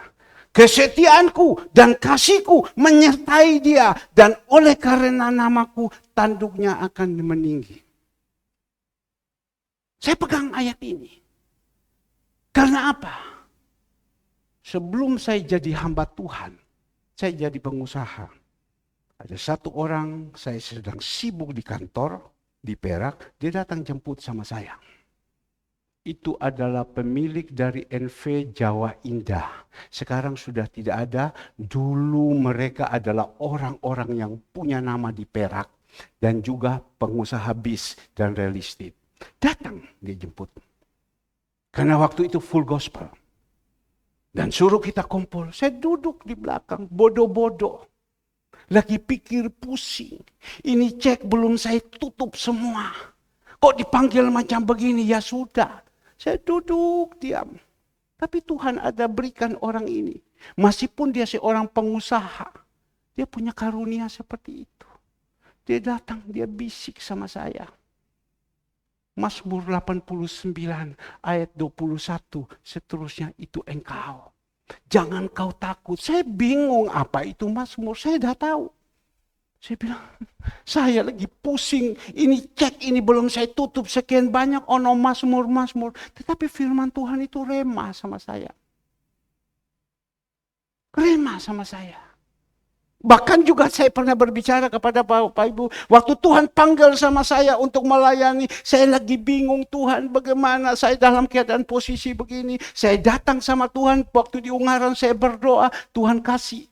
Kesetiaanku dan kasihku menyertai dia dan oleh karena namaku tanduknya akan meninggi. Saya pegang ayat ini. Karena apa? Sebelum saya jadi hamba Tuhan, saya jadi pengusaha. Ada satu orang, saya sedang sibuk di kantor, di Perak, dia datang jemput sama saya. Itu adalah pemilik dari NV Jawa Indah. Sekarang sudah tidak ada. Dulu mereka adalah orang-orang yang punya nama di Perak. Dan juga pengusaha bis dan real estate. Datang dia jemput. Karena waktu itu full gospel. Dan suruh kita kumpul. Saya duduk di belakang, bodoh-bodoh. Lagi pikir pusing. Ini cek belum saya tutup semua. Kok dipanggil macam begini? Ya sudah. Saya duduk diam. Tapi Tuhan ada berikan orang ini. Meskipun dia seorang pengusaha. Dia punya karunia seperti itu. Dia datang, dia bisik sama saya. Mazmur 89 ayat 21, seterusnya itu engkau. Jangan kau takut. Saya bingung apa itu Mazmur, saya dah tahu. Saya bilang, saya lagi pusing, ini cek, ini belum saya tutup, sekian banyak Mazmur. Tetapi firman Tuhan itu remah sama saya. Remah sama saya. Bahkan juga saya pernah berbicara kepada Bapak Ibu, waktu Tuhan panggil sama saya untuk melayani, saya lagi bingung Tuhan bagaimana, saya dalam keadaan posisi begini. Saya datang sama Tuhan, waktu di Ungaran saya berdoa, Tuhan kasih.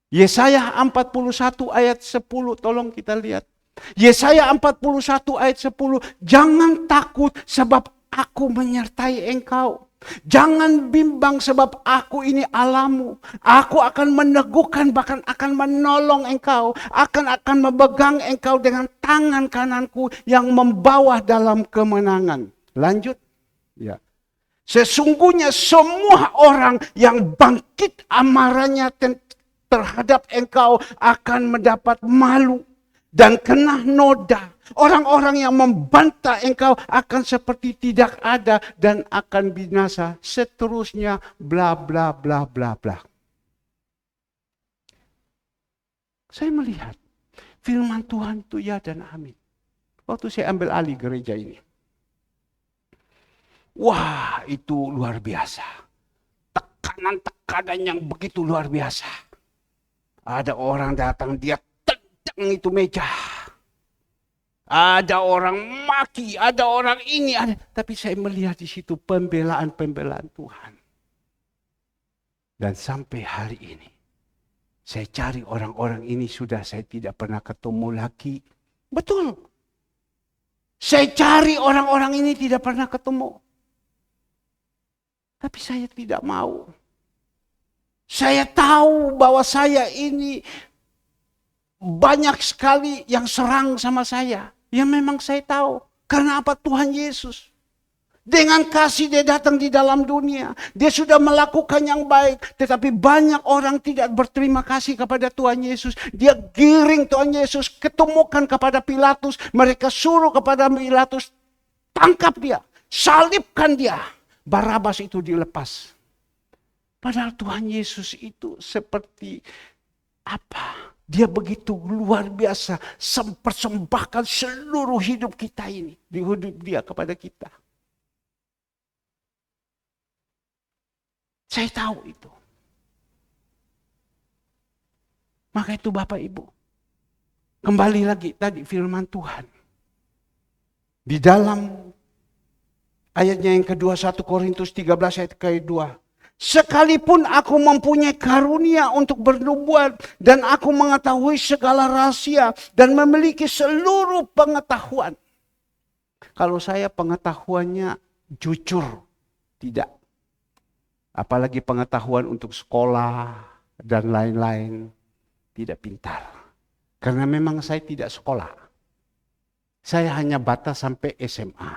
Yesaya 41 ayat 10, tolong kita lihat. Yesaya 41 ayat 10, jangan takut sebab aku menyertai engkau. Jangan bimbang sebab aku ini Allahmu. Aku akan meneguhkan, bahkan akan menolong engkau. Akan memegang engkau dengan tangan kananku yang membawa dalam kemenangan. Lanjut. Ya. Sesungguhnya semua orang yang bangkit amarahnya terhadap engkau akan mendapat malu dan kena noda. Orang-orang yang membantah engkau akan seperti tidak ada dan akan binasa. Seterusnya bla bla bla bla bla. Saya melihat firman Tuhan itu ya dan amin. Waktu saya ambil alih gereja ini. Wah, itu luar biasa. Tekanan-tekanan yang begitu luar biasa. Ada orang datang, dia tendang itu meja. Ada orang maki, ada orang ini, ada. Tapi saya melihat di situ pembelaan-pembelaan Tuhan. Dan sampai hari ini, saya cari orang-orang ini sudah saya tidak pernah ketemu lagi. Betul. Saya cari orang-orang ini tidak pernah ketemu. Tapi saya tidak mau. Saya tahu bahwa saya ini banyak sekali yang serang sama saya. Ya memang saya tahu. Karena apa? Tuhan Yesus. Dengan kasih dia datang di dalam dunia. Dia sudah melakukan yang baik. Tetapi banyak orang tidak berterima kasih kepada Tuhan Yesus. Dia giring Tuhan Yesus. Ketemukan kepada Pilatus. Mereka suruh kepada Pilatus. Tangkap dia. Salibkan dia. Barabas itu dilepas. Padahal Tuhan Yesus itu seperti apa? Dia begitu luar biasa. Mempersembahkan seluruh hidup kita ini. Di hidup dia kepada kita. Saya tahu itu. Maka itu Bapak Ibu. Kembali lagi tadi firman Tuhan. Di dalam ayatnya yang kedua 1 Korintus 13 ayat ke-2. Sekalipun aku mempunyai karunia untuk bernubuat dan aku mengetahui segala rahasia dan memiliki seluruh pengetahuan. Kalau saya pengetahuannya jujur, tidak. Apalagi pengetahuan untuk sekolah dan lain-lain, tidak pintar. Karena memang saya tidak sekolah. Saya hanya batas sampai SMA.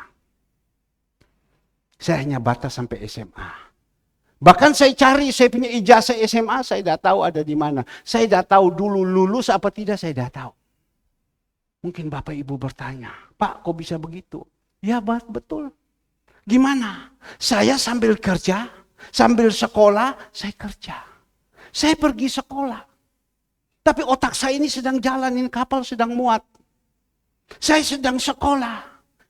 Saya hanya batas sampai SMA. Bahkan saya cari, saya punya ijazah SMA, saya dah tahu ada di mana. Saya dah tahu dulu lulus apa tidak, saya dah tahu. Mungkin Bapak Ibu bertanya, Pak kok bisa begitu? Ya betul. Gimana? Saya sambil kerja, sambil sekolah, saya kerja. Saya pergi sekolah. Tapi otak saya ini sedang jalanin kapal, sedang muat. Saya sedang sekolah.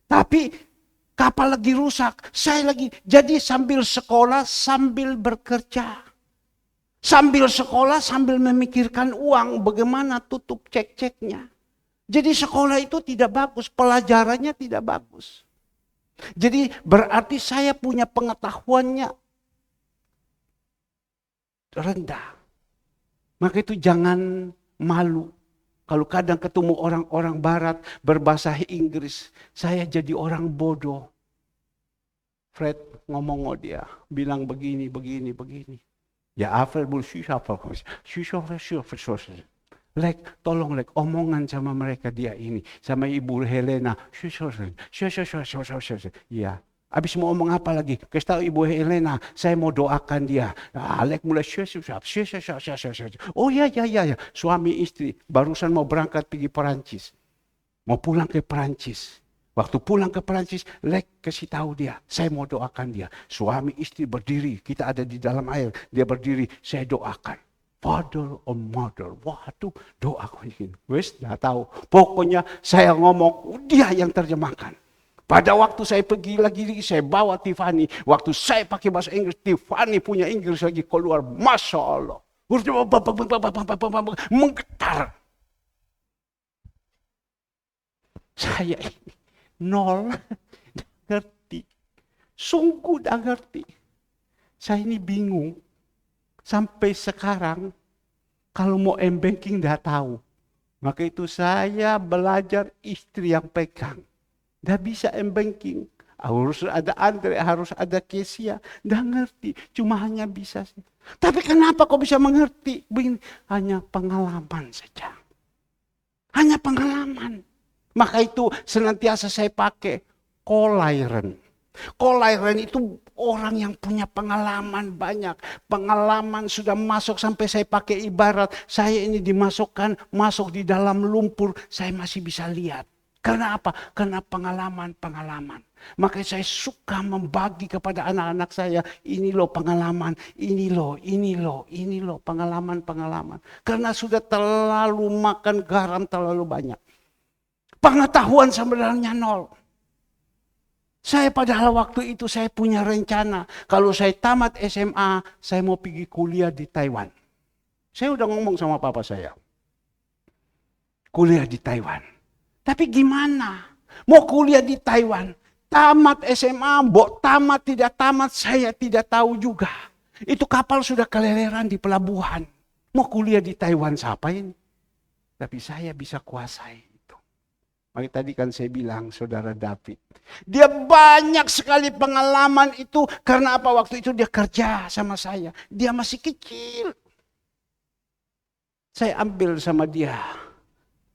Tapi kapal lagi rusak, saya lagi. Jadi sambil sekolah, sambil bekerja. Sambil sekolah, sambil memikirkan uang, bagaimana tutup cek-ceknya. Jadi sekolah itu tidak bagus, pelajarannya tidak bagus. Jadi berarti saya punya pengetahuannya rendah. Maka itu jangan malu. Kalau kadang ketemu orang-orang barat berbahasa Inggris, saya jadi orang bodoh. Fred ngomong dia, bilang begini. Ya tolong omongan sama mereka dia ini, sama Ibu Helena. Ya, Habis mau ngomong apa lagi? Kasih tahu Ibu Helena, saya mau doakan dia. Alek mulai siap. Oh ya. Suami istri barusan mau berangkat pergi Perancis. Mau pulang ke Perancis. Waktu pulang ke Perancis, Lek kasih tahu dia, saya mau doakan dia. Suami istri berdiri, kita ada di dalam air. Dia berdiri, saya doakan. Father or mother, waduh doa begini. Wes, dah tahu. Pokoknya saya ngomong, dia yang terjemahkan. Pada waktu saya pergi lagi, saya bawa Tiffany. Waktu saya pakai bahasa Inggris, Tiffany punya Inggris lagi keluar. Masya Allah. Menggetar. Saya ini nol. Ngerti. Sungguh dah ngerti. Saya ini bingung. Sampai sekarang, kalau mau m-banking dah tahu. Maka itu saya belajar istri yang pegang. Dah bisa m-banking. Harus ada Andre, harus ada Kesia. Dah ngerti, cuma hanya bisa. Tapi kenapa kok bisa mengerti? Begini, hanya pengalaman saja. Hanya pengalaman. Maka itu senantiasa saya pakai Collieren. Collieren itu orang yang punya pengalaman banyak. Pengalaman sudah masuk sampai saya pakai ibarat. Saya ini dimasukkan, masuk di dalam lumpur. Saya masih bisa lihat. Karena apa? Karena pengalaman. Makanya saya suka membagi kepada anak-anak saya. Ini loh pengalaman, ini loh pengalaman. Karena sudah terlalu makan garam terlalu banyak. Pengetahuan sebenarnya nol. Saya padahal waktu itu saya punya rencana. Kalau saya tamat SMA, saya mau pergi kuliah di Taiwan. Saya udah ngomong sama papa saya. Kuliah di Taiwan. Tapi gimana? Mau kuliah di Taiwan. Tamat SMA, tamat tidak tamat, saya tidak tahu juga. Itu kapal sudah keleleran di pelabuhan. Mau kuliah di Taiwan siapa ini? Tapi saya bisa kuasai. Maka tadi kan saya bilang, saudara David. Dia banyak sekali pengalaman itu. Karena apa? Waktu itu dia kerja sama saya. Dia masih kecil. Saya ambil sama dia.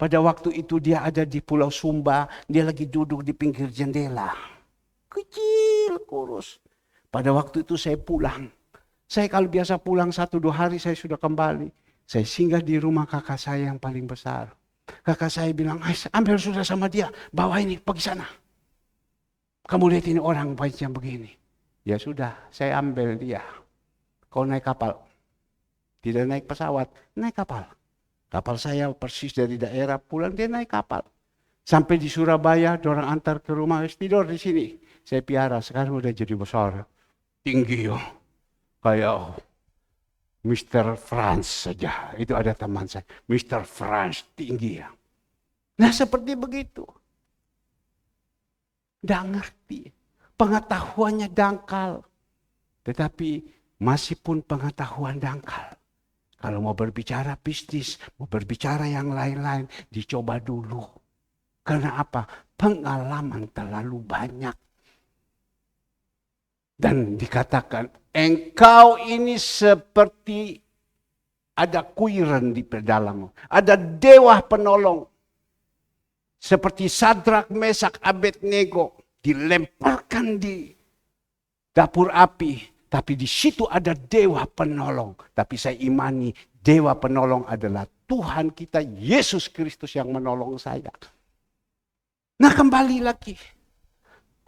Pada waktu itu dia ada di Pulau Sumba. Dia lagi duduk di pinggir jendela. Kecil, kurus. Pada waktu itu saya pulang. Saya kalau biasa pulang 1-2 hari saya sudah kembali. Saya singgah di rumah kakak saya yang paling besar. Kakak saya bilang, ambil sudah sama dia, bawa ini, pergi sana. Kamu lihat ini orang baik yang begini. Ya sudah, saya ambil dia. Kau naik kapal. Tidak naik pesawat, naik kapal. Kapal saya persis dari daerah pulang, dia naik kapal. Sampai di Surabaya, dorang antar ke rumah, tidur di sini. Saya piara, sekarang udah jadi besar. Tinggi yo. Kayak Mr. Franz saja, itu ada teman saya. Mr. Franz tinggi ya. Nah seperti begitu. Tidak ngerti. Pengetahuannya dangkal. Tetapi masih pun pengetahuan dangkal. Kalau mau berbicara bisnis, mau berbicara yang lain-lain, dicoba dulu. Karena apa? Pengalaman terlalu banyak. Dan dikatakan, engkau ini seperti ada kuiren di dalammu. Ada dewa penolong. Seperti Sadrak, Mesak, Abednego. Dilemparkan di dapur api. Tapi di situ ada dewa penolong. Tapi saya imani dewa penolong adalah Tuhan kita, Yesus Kristus yang menolong saya. Nah kembali lagi.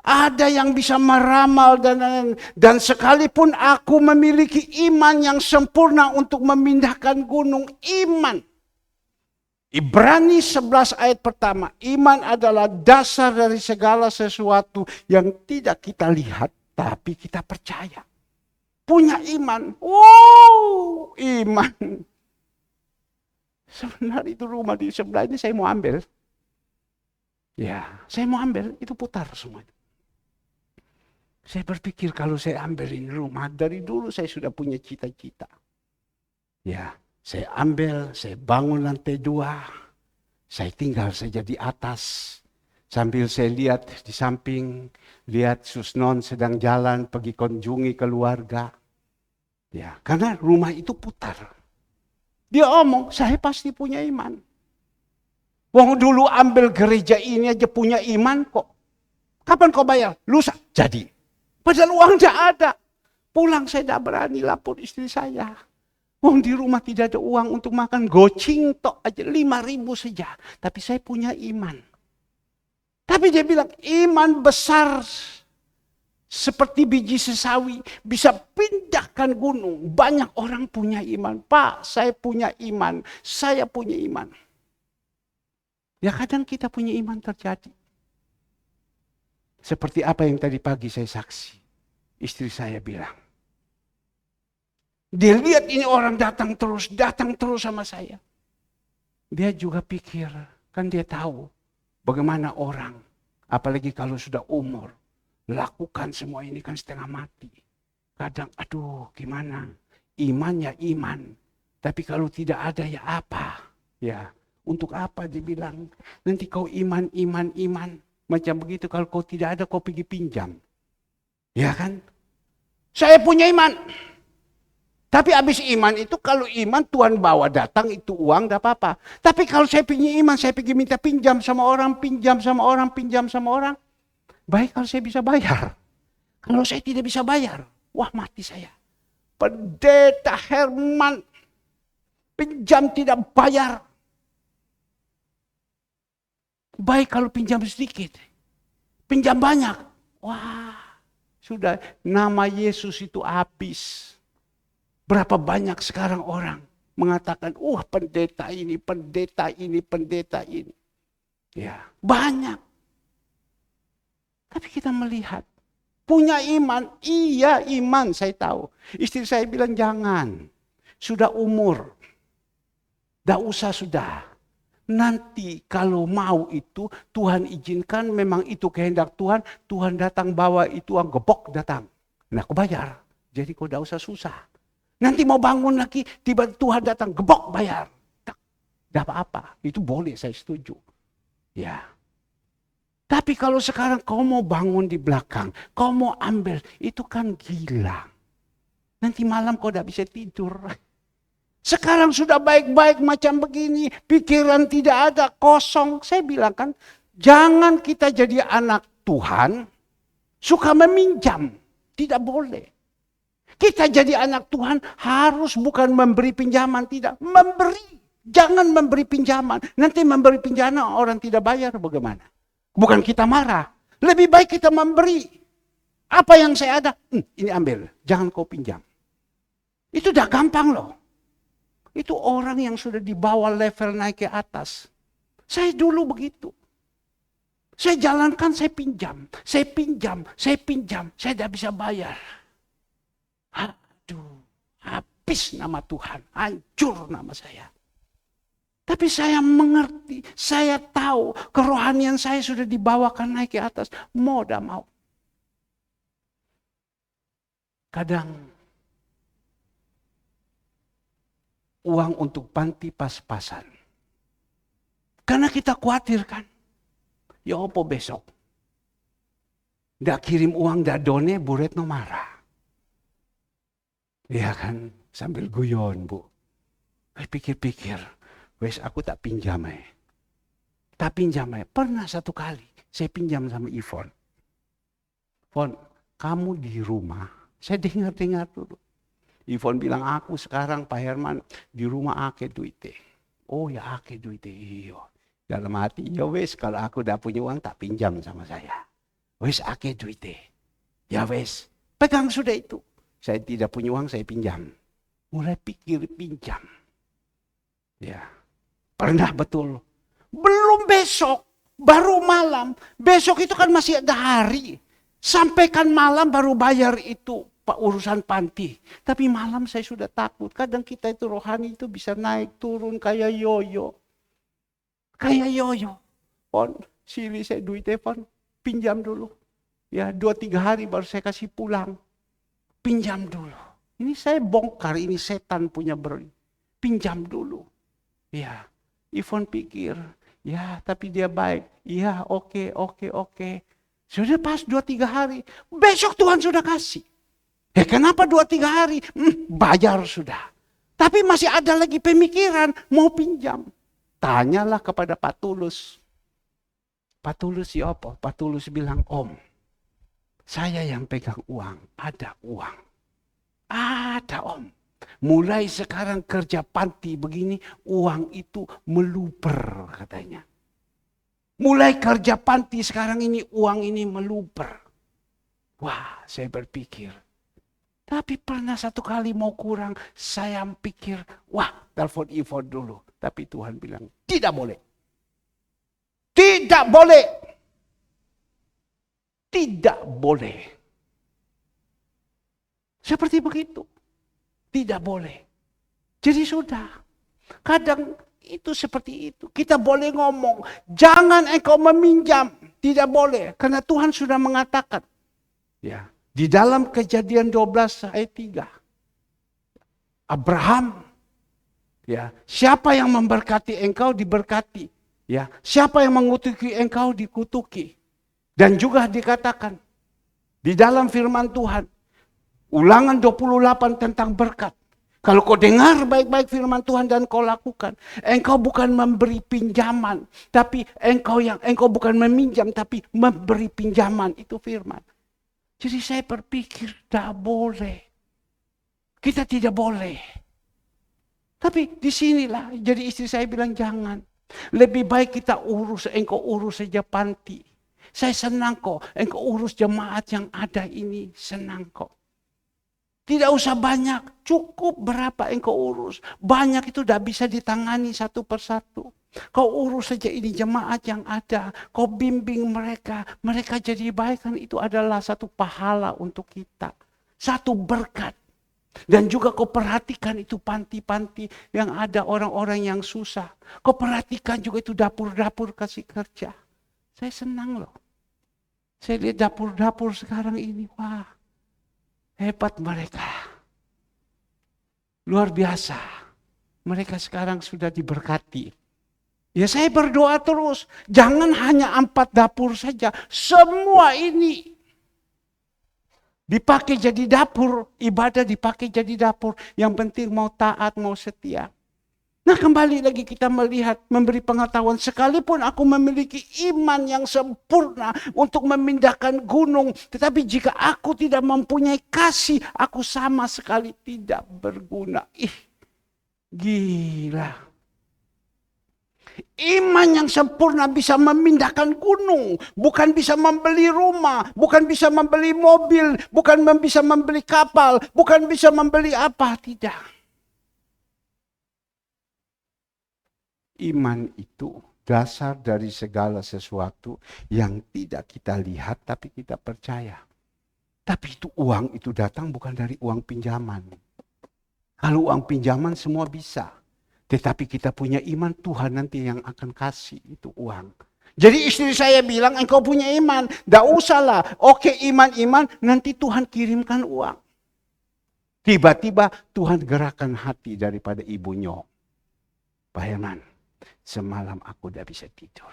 Ada yang bisa meramal dan sekalipun aku memiliki iman yang sempurna untuk memindahkan gunung, iman. Ibrani 11 ayat pertama, iman adalah dasar dari segala sesuatu yang tidak kita lihat tapi kita percaya. Punya iman, iman. Sebenarnya itu rumah di sebelah ini saya mau ambil. Ya, saya mau ambil, itu putar semua. Saya berpikir kalau saya ambilin rumah, dari dulu saya sudah punya cita-cita. Ya, saya ambil, saya bangun lantai 2. Saya tinggal saja di atas. Sambil saya lihat di samping, lihat Susnon sedang jalan pergi kunjungi keluarga. Ya, karena rumah itu putar. Dia omong, saya pasti punya iman. Wong dulu ambil gereja ini aja punya iman kok. Kapan kau bayar? Lusa. Jadi. Padahal uang tidak ada. Pulang saya tidak berani lapor istri saya. Di rumah tidak ada uang untuk makan, gocing tok aja 5.000 saja. Tapi saya punya iman. Tapi dia bilang iman besar seperti biji sesawi bisa pindahkan gunung. Banyak orang punya iman. Pak, saya punya iman. Saya punya iman. Ya kadang kita punya iman terjadi. Seperti apa yang tadi pagi saya saksi. Istri saya bilang. Dia lihat ini orang datang terus sama saya. Dia juga pikir, kan dia tahu bagaimana orang, apalagi kalau sudah umur, lakukan semua ini kan setengah mati. Kadang, aduh gimana, iman ya iman. Tapi kalau tidak ada ya apa? Ya, untuk apa dia bilang, nanti kau iman. Macam begitu, kalau kau tidak ada kau pergi pinjam. Ya kan? Saya punya iman. Tapi habis iman itu, kalau iman Tuhan bawa datang itu uang tidak apa-apa. Tapi kalau saya punya iman, saya pergi minta pinjam sama orang. Baik kalau saya bisa bayar. Kalau saya tidak bisa bayar, wah mati saya. Pendeta Herman, pinjam tidak bayar. Baik kalau pinjam sedikit, pinjam banyak. Wah, sudah nama Yesus itu habis. Berapa banyak sekarang orang mengatakan, pendeta ini. Ya, banyak. Tapi kita melihat, punya iman, iya iman saya tahu. Istri saya bilang jangan, sudah umur, tidak usah sudah. Nanti kalau mau itu, Tuhan izinkan, memang itu kehendak Tuhan, Tuhan datang bawa itu uang gebok datang. Nah aku bayar, jadi kau tidak usah susah. Nanti mau bangun lagi, tiba Tuhan datang, gebok bayar. Tidak apa-apa, itu boleh, saya setuju. Ya. Tapi kalau sekarang kau mau bangun di belakang, kau mau ambil, itu kan gila. Nanti malam kau tidak bisa tidur. Sekarang sudah baik-baik macam begini, pikiran tidak ada, kosong. Saya bilang kan, jangan kita jadi anak Tuhan, suka meminjam. Tidak boleh. Kita jadi anak Tuhan harus bukan memberi pinjaman, tidak. Memberi. Jangan memberi pinjaman. Nanti memberi pinjaman orang tidak bayar bagaimana? Bukan kita marah. Lebih baik kita memberi. Apa yang saya ada, ini ambil. Jangan kau pinjam. Itu udah gampang loh. Itu orang yang sudah dibawa level naik ke atas. Saya dulu begitu. Saya jalankan, saya pinjam. Saya tidak bisa bayar. Aduh, habis nama Tuhan, hancur nama saya. Tapi saya mengerti, saya tahu kerohanian saya sudah dibawakan naik ke atas. Mau tidak mau. Kadang uang untuk panti pas-pasan. Karena kita khawatir kan. Ya apa besok? Tidak kirim uang, tidak done, Bu Retno marah. Ya kan, sambil guyon Bu. Saya pikir-pikir, wes aku tak pinjam ya. Tak pinjam ya. Pernah satu kali, saya pinjam sama Ivon. Ivon, kamu di rumah, saya dengar dulu. Ivon bilang, aku sekarang Pak Herman di rumah ake duitnya. Oh ya ake duitnya, iya. Dalam hati, ya wes kalau aku udah punya uang tak pinjam sama saya. Wes ake duitnya. Ya wes, pegang sudah itu. Saya tidak punya uang, saya pinjam. Mulai pikir pinjam. Ya, pernah betul. Belum besok, baru malam. Besok itu kan masih ada hari. Sampaikan malam baru bayar itu urusan panti. Tapi malam saya sudah takut. Kadang kita itu rohani itu bisa naik turun kayak yoyo. Kayak yoyo. Sili saya duitnya pinjam dulu. Ya 2-3 hari baru saya kasih pulang. Pinjam dulu. Ini saya bongkar, ini setan punya beri. Pinjam dulu. Ya, Ivon pikir, ya tapi dia baik. Ya oke. Sudah pas 2-3 hari. Besok Tuhan sudah kasih. Kenapa 2-3 hari? Bayar sudah. Tapi masih ada lagi pemikiran mau pinjam. Tanyalah kepada Pak Tulus. Pak Tulus ya apa? Pak Tulus bilang, Om, Saya yang pegang uang, ada uang. Ada om. Mulai sekarang kerja panti begini, uang itu meluber katanya. Mulai kerja panti sekarang ini, uang ini meluber. Wah, saya berpikir. Tapi pernah satu kali mau kurang, saya pikir, wah telepon Ivon dulu. Tapi Tuhan bilang, tidak boleh. Tidak boleh. Tidak boleh. Seperti begitu. Tidak boleh. Jadi sudah. Kadang itu seperti itu. Kita boleh ngomong, jangan engkau meminjam. Tidak boleh. Karena Tuhan sudah mengatakan. Ya, di dalam Kejadian 12 ayat 3. Abraham, ya, siapa yang memberkati engkau diberkati. Ya, siapa yang mengutuki engkau dikutuki. Dan juga dikatakan di dalam firman Tuhan, Ulangan 28 tentang berkat. Kalau kau dengar baik-baik firman Tuhan dan kau lakukan, engkau bukan memberi pinjaman, tapi engkau bukan meminjam, tapi memberi pinjaman, itu firman. Jadi saya berpikir, tidak boleh. Kita tidak boleh. Tapi disinilah, jadi istri saya bilang jangan. Lebih baik kita engkau urus saja panti. Saya senang kok, engkau urus jemaat yang ada ini, senang kok. Tidak usah banyak, cukup berapa engkau urus. Banyak itu tidak bisa ditangani satu persatu. Kau urus saja ini jemaat yang ada, kau bimbing mereka, mereka jadi baik, kan itu adalah satu pahala untuk kita. Satu berkat. Dan juga kau perhatikan itu panti-panti yang ada orang-orang yang susah. Kau perhatikan juga itu dapur-dapur kasih kerja. Saya senang loh. Saya lihat dapur-dapur sekarang ini, wah, hebat mereka. Luar biasa. Mereka sekarang sudah diberkati. Ya saya berdoa terus. Jangan hanya 4 dapur saja. Semua ini dipakai jadi dapur. Ibadah dipakai jadi dapur. Yang penting mau taat, mau setia. Nah kembali lagi kita melihat, memberi pengetahuan. Sekalipun aku memiliki iman yang sempurna untuk memindahkan gunung. Tetapi jika aku tidak mempunyai kasih, aku sama sekali tidak berguna. Gila. Iman yang sempurna bisa memindahkan gunung. Bukan bisa membeli rumah. Bukan bisa membeli mobil. Bukan bisa membeli kapal. Bukan bisa membeli apa. Tidak. Iman itu dasar dari segala sesuatu yang tidak kita lihat tapi kita percaya. Tapi itu uang itu datang bukan dari uang pinjaman. Kalau uang pinjaman semua bisa. Tetapi kita punya iman, Tuhan nanti yang akan kasih itu uang. Jadi istri saya bilang, engkau punya iman. Tidak usahlah. Oke iman-iman, nanti Tuhan kirimkan uang. Tiba-tiba Tuhan gerakan hati daripada ibunya. Pak Herman. Semalam aku tidak bisa tidur.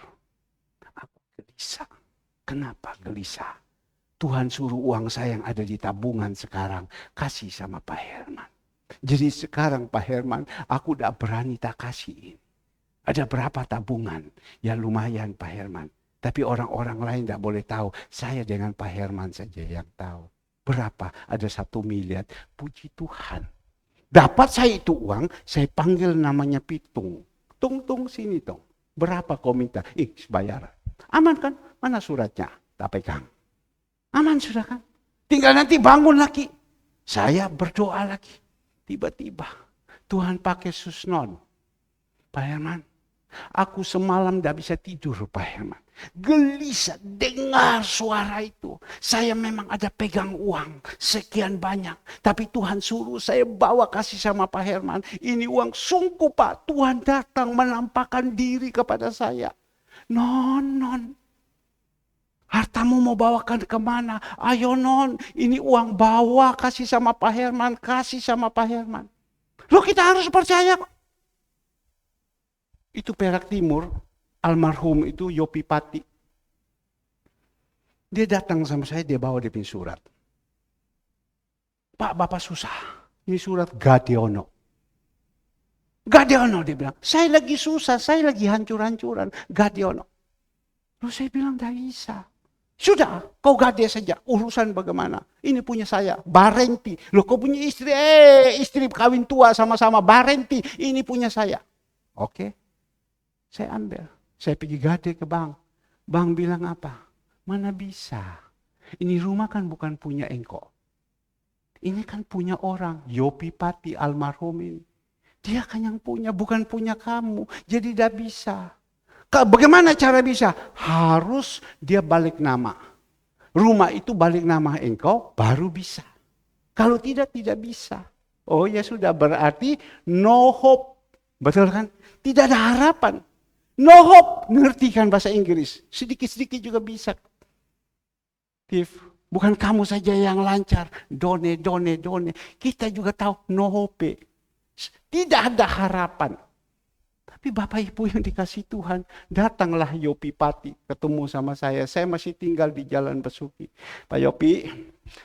Aku gelisah. Kenapa gelisah? Tuhan suruh uang saya yang ada di tabungan sekarang. Kasih sama Pak Herman. Jadi sekarang Pak Herman, aku tidak berani tak kasihin. Ada berapa tabungan? Ya lumayan Pak Herman. Tapi orang-orang lain tidak boleh tahu. Saya dengan Pak Herman saja yang tahu. Berapa? Ada 1 miliar. Puji Tuhan. Dapat saya itu uang, saya panggil namanya Pitung. Tung sini Tung. Berapa kau minta? Bayar. Aman kan? Mana suratnya? Tak pegang. Aman sudah kan? Tinggal nanti bangun lagi. Saya berdoa lagi. Tiba-tiba Tuhan pakai Susnon. Pak Herman, aku semalam tidak bisa tidur Pak Herman. Gelisah dengar suara itu. Saya memang ada pegang uang sekian banyak. Tapi Tuhan suruh saya bawa kasih sama Pak Herman. Ini uang sungguh Pak. Tuhan datang menampakkan diri kepada saya. Non. Hartamu mau bawakan kemana? Ayo non. Ini uang bawa kasih sama Pak Herman. Kasih sama Pak Herman. Loh kita harus percaya. Itu Perak Timur. Almarhum itu Yopi Pati. Dia datang sama saya, dia bawa dia punya surat. Pak, Bapak susah. Ini surat Gadiono. Gadiono dia bilang, saya lagi susah, saya lagi hancur-hancuran. Gadiono. Lalu saya bilang, tidak bisa. Sudah, kau gade saja. Urusan bagaimana? Ini punya saya, barenti. Loh, kau punya istri, istri kawin tua sama-sama, barenti. Ini punya saya. Oke, saya ambil. Saya pergi gade ke bank. Bank bilang apa? Mana bisa? Ini rumah kan bukan punya engkau. Ini kan punya orang, Yopi Pati almarhum ini. Dia kan yang punya, bukan punya kamu. Jadi tidak bisa. Bagaimana cara bisa? Harus dia balik nama. Rumah itu balik nama engkau, baru bisa. Kalau tidak, tidak bisa. Oh ya sudah, berarti no hope. Betul kan? Tidak ada harapan. No hope. Ngerti kan bahasa Inggris? Sedikit-sedikit juga bisa. Bukan kamu saja yang lancar. Done. Kita juga tahu no hope. Tidak ada harapan. Tapi Bapak Ibu yang dikasih Tuhan, datanglah Yopi Pati ketemu sama saya. Saya masih tinggal di Jalan Besuki. Pak Yopi,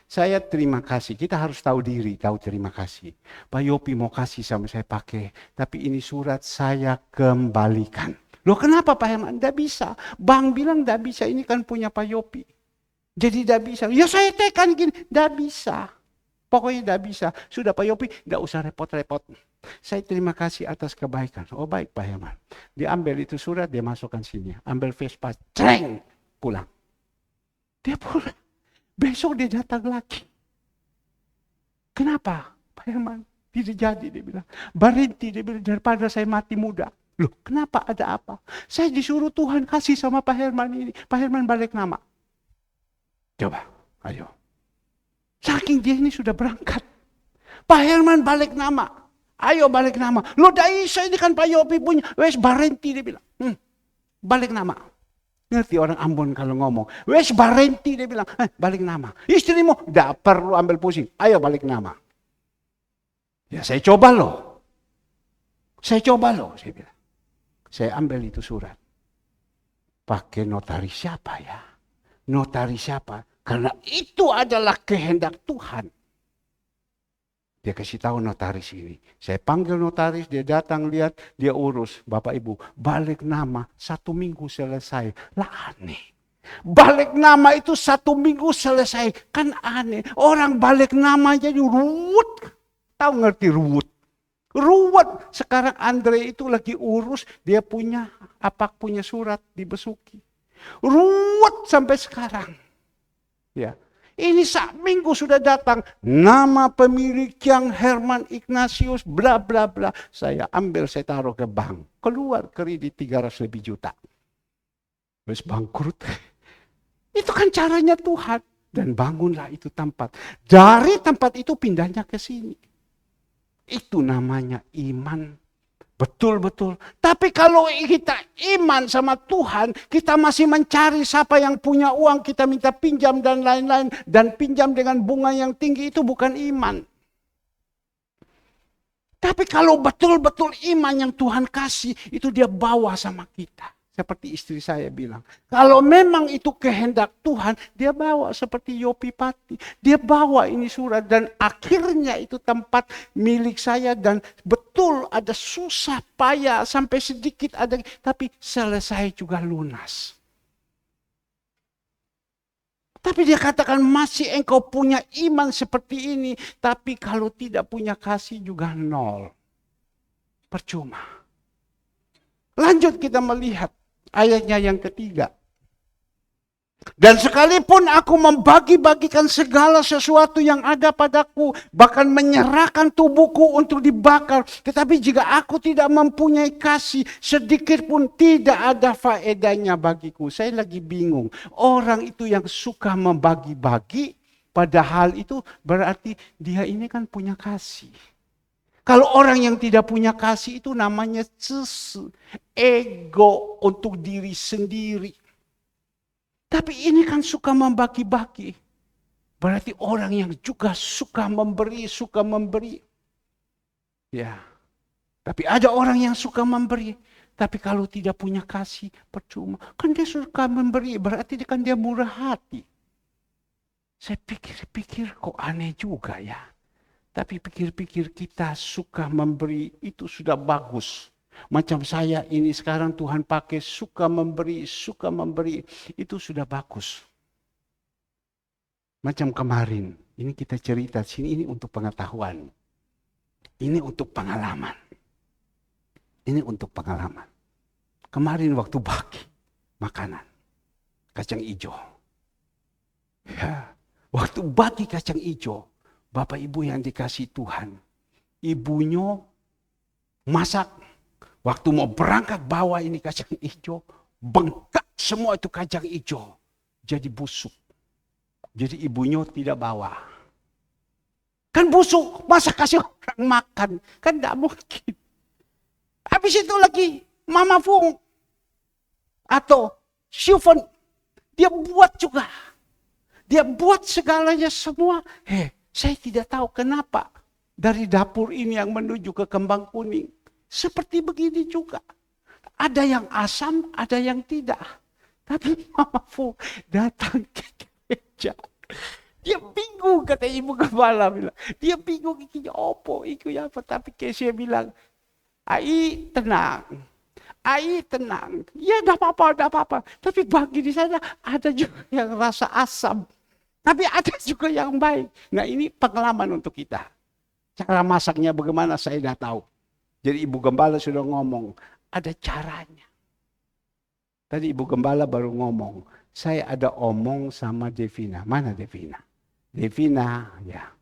saya terima kasih. Kita harus tahu diri, tahu terima kasih. Pak Yopi mau kasih sama saya pakai. Tapi ini surat saya kembalikan. Loh kenapa Pak Herman? Tidak bisa. Bank bilang tidak bisa, ini kan punya Pak Yopi. Jadi tidak bisa. Ya saya tekan gini, tidak bisa. Pokoknya tidak bisa. Sudah Pak Yopi, tidak usah repot-repot. Saya terima kasih atas kebaikan. Oh baik Pak Herman. Dia ambil itu surat, dia masukkan sini. Ambil Vespa, ceng, pulang. Dia pulang. Besok dia datang lagi. Kenapa? Pak Herman, tidak jadi dia bilang. Berhenti dia bilang, daripada saya mati muda. Loh kenapa, ada apa? Saya disuruh Tuhan kasih sama Pak Herman ini. Pak Herman balik nama. Coba, ayo. Saking dia ini sudah berangkat. Pak Herman balik nama. Ayo balik nama. Lo dah isa ini kan Pak Yopi punya. Wes barenti dia bilang. Balik nama. Ngerti orang Ambon kalau ngomong. Wes barenti dia bilang. Balik nama. Istrimu tidak perlu ambil pusing. Ayo balik nama. Ya saya coba loh. Saya bilang. Saya ambil itu surat. Pakai notaris siapa ya? Notaris siapa? Karena itu adalah kehendak Tuhan. Dia kasih tahu notaris ini. Saya panggil notaris, dia datang lihat, dia urus. Bapak Ibu, balik nama 1 minggu selesai. Lah aneh. Balik nama itu 1 minggu selesai. Kan aneh. Orang balik nama jadi ruwet. Tahu ngerti ruwet? Ruwet. Sekarang Andre itu lagi urus, dia punya surat di Besuki. Ruwet sampai sekarang. Ya. Ini 1 minggu sudah datang. Nama pemilik yang Herman Ignatius bla bla bla. Saya ambil, saya taruh ke bank. Keluar kredit 300 lebih juta. Terus bangkrut. Itu kan caranya Tuhan. Dan bangunlah itu tempat. Dari tempat itu pindahnya ke sini. Itu namanya iman. Betul-betul. Tapi kalau kita iman sama Tuhan, kita masih mencari siapa yang punya uang, kita minta pinjam dan lain-lain. Dan pinjam dengan bunga yang tinggi, itu bukan iman. Tapi kalau betul-betul iman yang Tuhan kasih, itu dia bawa sama kita. Seperti istri saya bilang, kalau memang itu kehendak Tuhan, dia bawa seperti Yopi Pati. Dia bawa ini surat dan akhirnya itu tempat milik saya dan betul ada susah payah sampai sedikit ada, tapi selesai juga lunas. Tapi dia katakan masih engkau punya iman seperti ini, tapi kalau tidak punya kasih juga nol. Percuma. Lanjut kita melihat. Ayatnya yang ketiga. Dan sekalipun aku membagi-bagikan segala sesuatu yang ada padaku, bahkan menyerahkan tubuhku untuk dibakar, tetapi jika aku tidak mempunyai kasih, sedikit pun tidak ada faedahnya bagiku. Saya lagi bingung. Orang itu yang suka membagi-bagi, padahal itu berarti dia ini kan punya kasih. Kalau orang yang tidak punya kasih itu namanya ego untuk diri sendiri. Tapi ini kan suka membagi-bagi. Berarti orang yang juga suka memberi. Ya. Tapi ada orang yang suka memberi. Tapi kalau tidak punya kasih, percuma. Kan dia suka memberi, berarti kan dia murah hati. Saya pikir-pikir kok aneh juga ya. Tapi pikir-pikir kita suka memberi itu sudah bagus. Macam saya ini sekarang Tuhan pakai suka memberi itu sudah bagus. Macam kemarin, ini kita cerita sini, ini untuk pengetahuan. Ini untuk pengalaman. Ini untuk pengalaman. Kemarin waktu bagi makanan, kacang hijau. Ya, waktu bagi kacang hijau, Bapak Ibu yang dikasih Tuhan, ibunya masak, waktu mau berangkat bawa ini kacang hijau, bengkak semua itu kacang hijau, jadi busuk. Jadi ibunya tidak bawa. Kan busuk, masa kasih orang makan? Kan tidak mungkin. Habis itu lagi, Mama Fung atau Syufan, dia buat juga. Dia buat segalanya semua. Saya tidak tahu kenapa dari dapur ini yang menuju ke Kembang Kuning. Seperti begini juga. Ada yang asam, ada yang tidak. Tapi Mama Fung datang ke gereja. Dia bingung, kata ibu gembala bilang. Dia bingung, iki opo, iku apa. Tapi Kesia bilang, Ai tenang. Ai tenang. Ya enggak apa-apa. Tapi bagi di sana ada juga yang rasa asam. Tapi ada juga yang baik. Nah ini pengalaman untuk kita. Cara masaknya bagaimana saya tidak tahu. Jadi ibu gembala sudah ngomong, ada caranya. Tadi ibu gembala baru ngomong, saya ada omong sama Devina. Mana Devina? Devina, ya.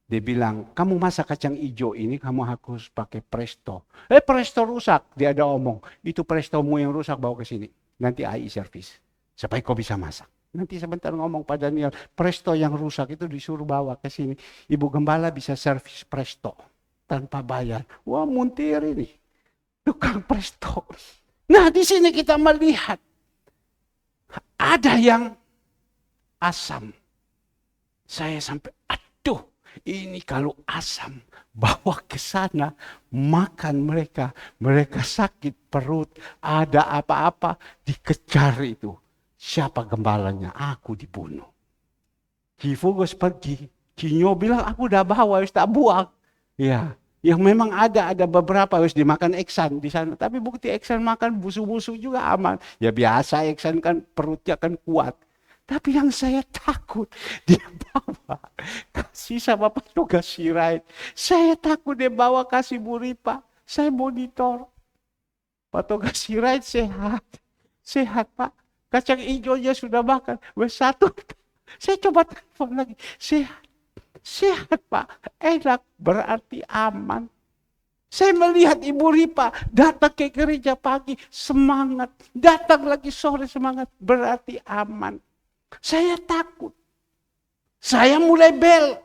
Dia bilang, kamu masak kacang hijau ini kamu harus pakai presto. Presto rusak. Dia ada omong, itu prestomu yang rusak bawa ke sini. Nanti AI servis. Supaya kau bisa masak. Nanti sebentar ngomong pada Daniel, presto yang rusak itu disuruh bawa ke sini. Ibu gembala bisa servis presto. Tanpa bayar. Wah muntir ini. Tukang presto. Nah di sini kita melihat. Ada yang asam. Saya sampai, aduh, ini kalau asam, bawa ke sana, makan mereka sakit perut, ada apa-apa, dikejar itu. Siapa gembalanya? Aku dibunuh. Ki Fugus pergi, Kinyo bilang, aku udah bawa, harus tak buang. Ya, yang memang ada beberapa harus dimakan Eksan di sana, tapi bukti Eksan makan busu-busu juga aman. Ya biasa Eksan kan perutnya kan kuat. Tapi yang saya takut, dia bawa kasih sama petugas Sirait. Saya takut dia bawa kasih Buripa. Saya monitor. Petugas Sirait sehat Pak. Kacang hijaunya sudah makan. Satu. Saya coba telepon lagi. Sehat Pak. Enak, berarti aman. Saya melihat Ibu Ripa datang ke gereja pagi, semangat. Datang lagi sore semangat, berarti aman. Saya takut. Saya mulai bel.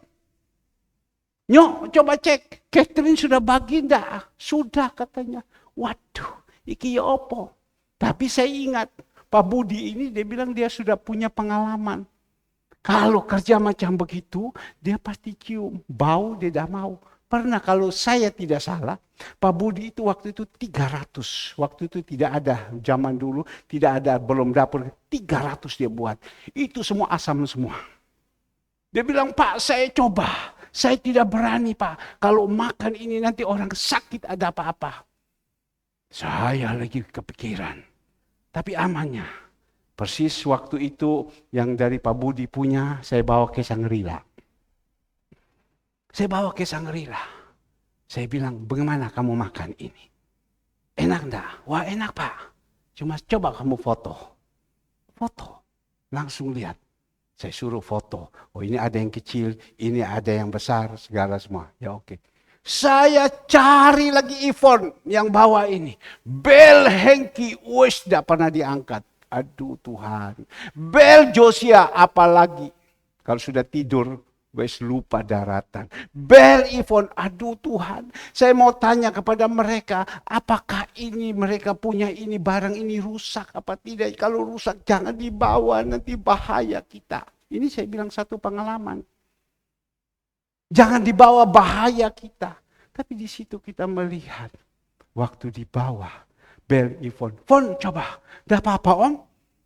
Nyok, coba cek. Catherine sudah bagi enggak? Sudah katanya. Waduh, iki ya opo. Tapi saya ingat, Pak Budi ini dia bilang dia sudah punya pengalaman. Kalau kerja macam begitu, dia pasti cium. Bau dia tidak mau. Pernah kalau saya tidak salah, Pak Budi itu waktu itu 300. Waktu itu tidak ada, zaman dulu tidak ada, belum dapur. 300 dia buat. Itu semua asam semua. Dia bilang, Pak saya coba. Saya tidak berani Pak. Kalau makan ini nanti orang sakit ada apa-apa. Saya lagi kepikiran. Tapi amannya. Persis waktu itu yang dari Pak Budi punya, saya bawa ke Shangri-La. Saya bawa ke Shangri-La. Saya bilang, bagaimana kamu makan ini? Enak enggak? Wah enak Pak. Cuma coba kamu foto. Foto. Langsung lihat. Saya suruh foto. Oh ini ada yang kecil, ini ada yang besar, segala semua. Ya oke. Saya cari lagi Ivon yang bawa ini. Bel Hengki, wes tidak pernah diangkat. Aduh Tuhan. Bel Josia apalagi. Kalau sudah tidur, wes lupa daratan. Bel Ivon, aduh Tuhan. Saya mau tanya kepada mereka, apakah ini mereka punya ini barang ini rusak apa tidak? Kalau rusak jangan dibawa, nanti bahaya kita. Ini saya bilang satu pengalaman. Jangan dibawa, bahaya kita. Tapi di situ kita melihat waktu dibawa Bel Ivon. Fon coba, dah apa-apa Om?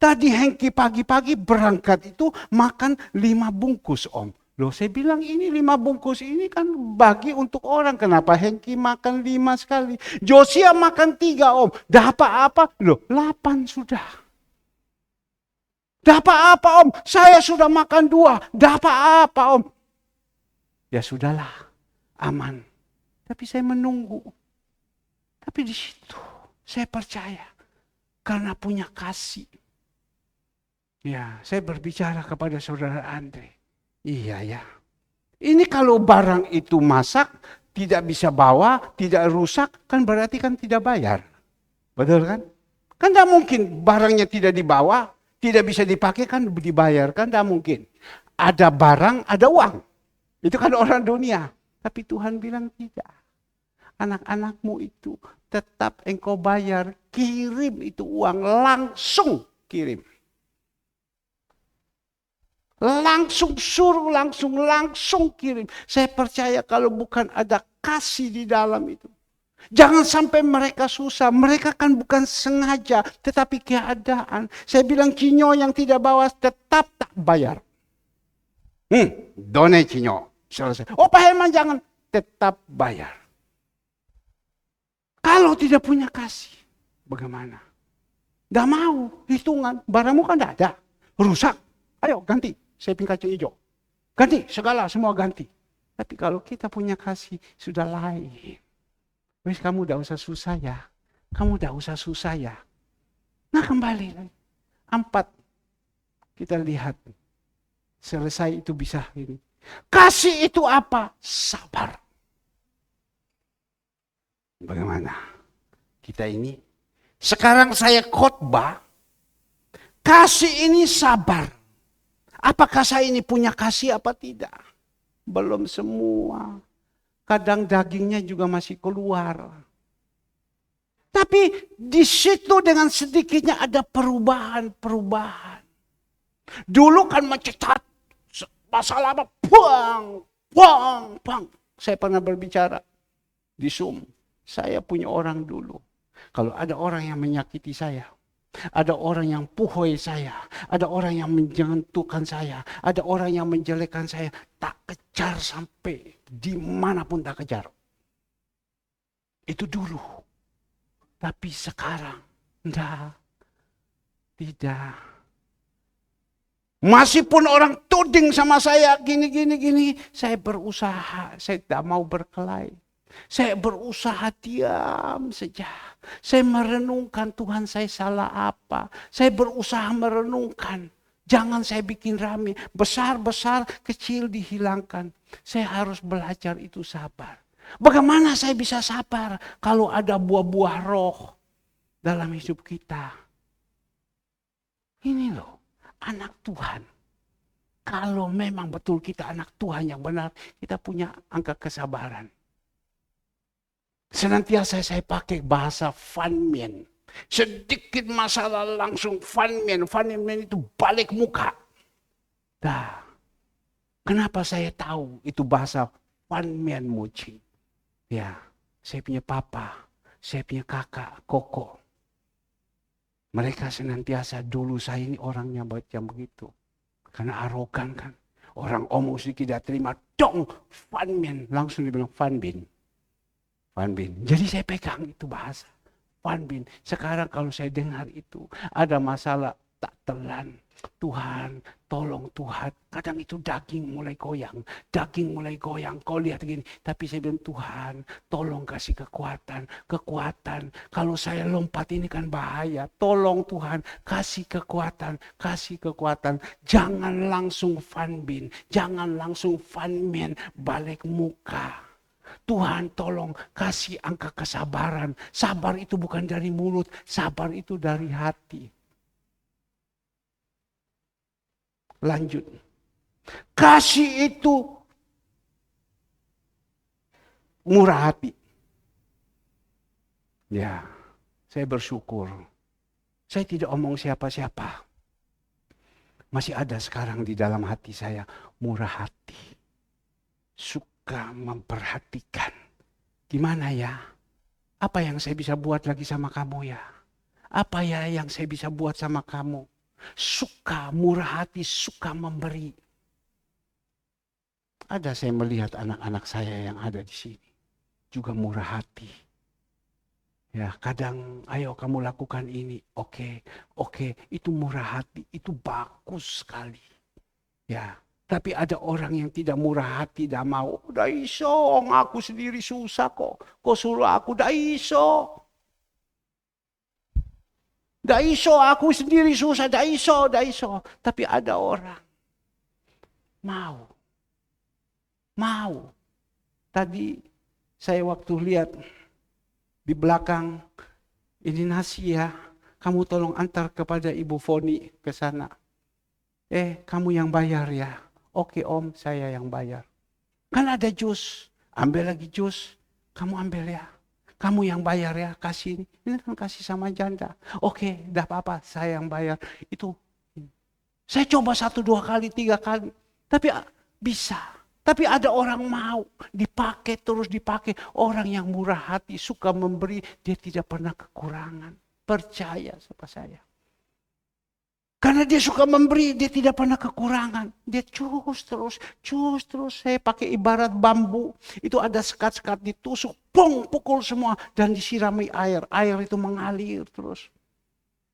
Tadi Hengki pagi-pagi berangkat itu makan 5 bungkus Om. Loh saya bilang ini 5 bungkus ini kan bagi untuk orang. Kenapa Hengki makan 5 sekali? Josia makan 3 Om. Dah apa-apa? Loh 8 sudah. Dapat apa om? Saya sudah makan 2. Dapat apa om? Ya sudahlah, aman. Tapi saya menunggu. Tapi di situ saya percaya karena punya kasih. Ya, saya berbicara kepada saudara Andre. Iya ya. Ini kalau barang itu masak, tidak bisa bawa, tidak rusak, kan berarti kan tidak bayar. Betul kan? Kan tidak mungkin barangnya tidak dibawa, tidak bisa dipakai kan dibayar, kan tidak mungkin. Ada barang, ada uang. Itu kan orang dunia. Tapi Tuhan bilang tidak. Anak-anakmu itu tetap engkau bayar, kirim itu uang, langsung kirim. Langsung suruh, langsung kirim. Saya percaya kalau bukan ada kasih di dalam itu. Jangan sampai mereka susah. Mereka kan bukan sengaja, tetapi keadaan. Saya bilang Cinyo yang tidak bawa tetap tak bayar. Done Cinyo. Selesai. Oh Pak Herman jangan. Tetap bayar. Kalau tidak punya kasih, bagaimana? Tidak mau hitungan. Barangmu kan tidak ada. Rusak. Ayo ganti. Saya pindah kacang hijau. Ganti, segala, semua ganti. Tapi kalau kita punya kasih, sudah lain. Wes kamu tidak usah susah ya. Kamu tidak usah susah ya. Nah kembali lagi. 4. Kita lihat. Selesai itu bisa ini. Kasih itu apa? Sabar. Bagaimana? Kita ini. Sekarang saya khotbah. Kasih ini sabar. Apakah saya ini punya kasih apa tidak? Belum semua. Kadang dagingnya juga masih keluar. Tapi di situ dengan sedikitnya ada perubahan. Dulu kan mencetat masalah apa? Puang. Saya pernah berbicara di Zoom. Saya punya orang dulu. Kalau ada orang yang menyakiti saya. Ada orang yang puhoi saya. Ada orang yang menjatuhkan saya. Ada orang yang menjelekkan saya. Tak kejar sampai dimanapun tak kejar. Itu dulu. Tapi sekarang. Tidak. Masihpun orang tuding sama saya. Gini. Saya berusaha. Saya tidak mau berkelahi. Saya berusaha diam saja. Saya merenungkan Tuhan saya salah apa. Saya berusaha merenungkan. Jangan saya bikin rame. Besar, kecil dihilangkan. Saya harus belajar itu sabar. Bagaimana saya bisa sabar kalau ada buah-buah roh dalam hidup kita? Ini loh, anak Tuhan. Kalau memang betul kita anak Tuhan yang benar, kita punya angka kesabaran. Senantiasa saya pakai bahasa Fanmian. Sedikit masalah langsung Fanmian. Fanmian itu balik muka. Dah. Kenapa saya tahu itu bahasa Fanmian Muci? Ya, saya punya papa, saya punya kakak, koko. Mereka senantiasa dulu saya ini orangnya macam begitu. Karena arogan kan. Orang omong sedikit tidak terima. Dong, Fanmian. Langsung dibilang Fanbin. Fanbin. Jadi saya pegang itu bahasa. Fanbin. Sekarang kalau saya dengar itu. Ada masalah tak telan. Tuhan, tolong Tuhan. Kadang itu daging mulai goyang. Daging mulai goyang. Kau lihat gini. Tapi saya bilang Tuhan, tolong kasih kekuatan. Kekuatan. Kalau saya lompat ini kan bahaya. Tolong Tuhan, kasih kekuatan. Kasih kekuatan. Jangan langsung Fanbin. Jangan langsung Fanmen. Balik muka. Tuhan tolong kasih angka kesabaran. Sabar itu bukan dari mulut. Sabar itu dari hati. Lanjut. Kasih itu murah hati. Ya, saya bersyukur. Saya tidak omong siapa-siapa. Masih ada sekarang di dalam hati saya murah hati. Suka memperhatikan. Gimana ya? Apa yang saya bisa buat lagi sama kamu ya? Apa ya yang saya bisa buat sama kamu? Suka murah hati, suka memberi. Ada saya melihat anak-anak saya yang ada di sini. Juga murah hati. Ya, kadang ayo kamu lakukan ini. Oke, itu murah hati, itu bagus sekali. Ya, tapi ada orang yang tidak murah hati, tidak mau. Dah iso, aku sendiri susah kok. Kok suruh aku, dah iso. Dah iso, aku sendiri susah, dah iso, dah iso. Tapi ada orang mau. Tadi saya waktu lihat di belakang, ini nasi ya, kamu tolong antar kepada Ibu Foni ke sana. Kamu yang bayar ya. Oke om, saya yang bayar. Kan ada jus, ambil lagi jus, kamu ambil ya. Kamu yang bayar ya, kasih ini. Ini kan kasih sama janda. Oke, dah apa-apa, saya yang bayar. Itu, saya coba 1, 2 kali, 3 kali. Tapi bisa. Tapi ada orang mau, dipakai terus dipakai. Orang yang murah hati, suka memberi, dia tidak pernah kekurangan. Percaya sama saya. Karena dia suka memberi, dia tidak pernah kekurangan. Dia cus terus. Saya pakai ibarat bambu. Itu ada sekat-sekat ditusuk, pong, pukul semua. Dan disirami air. Air itu mengalir terus.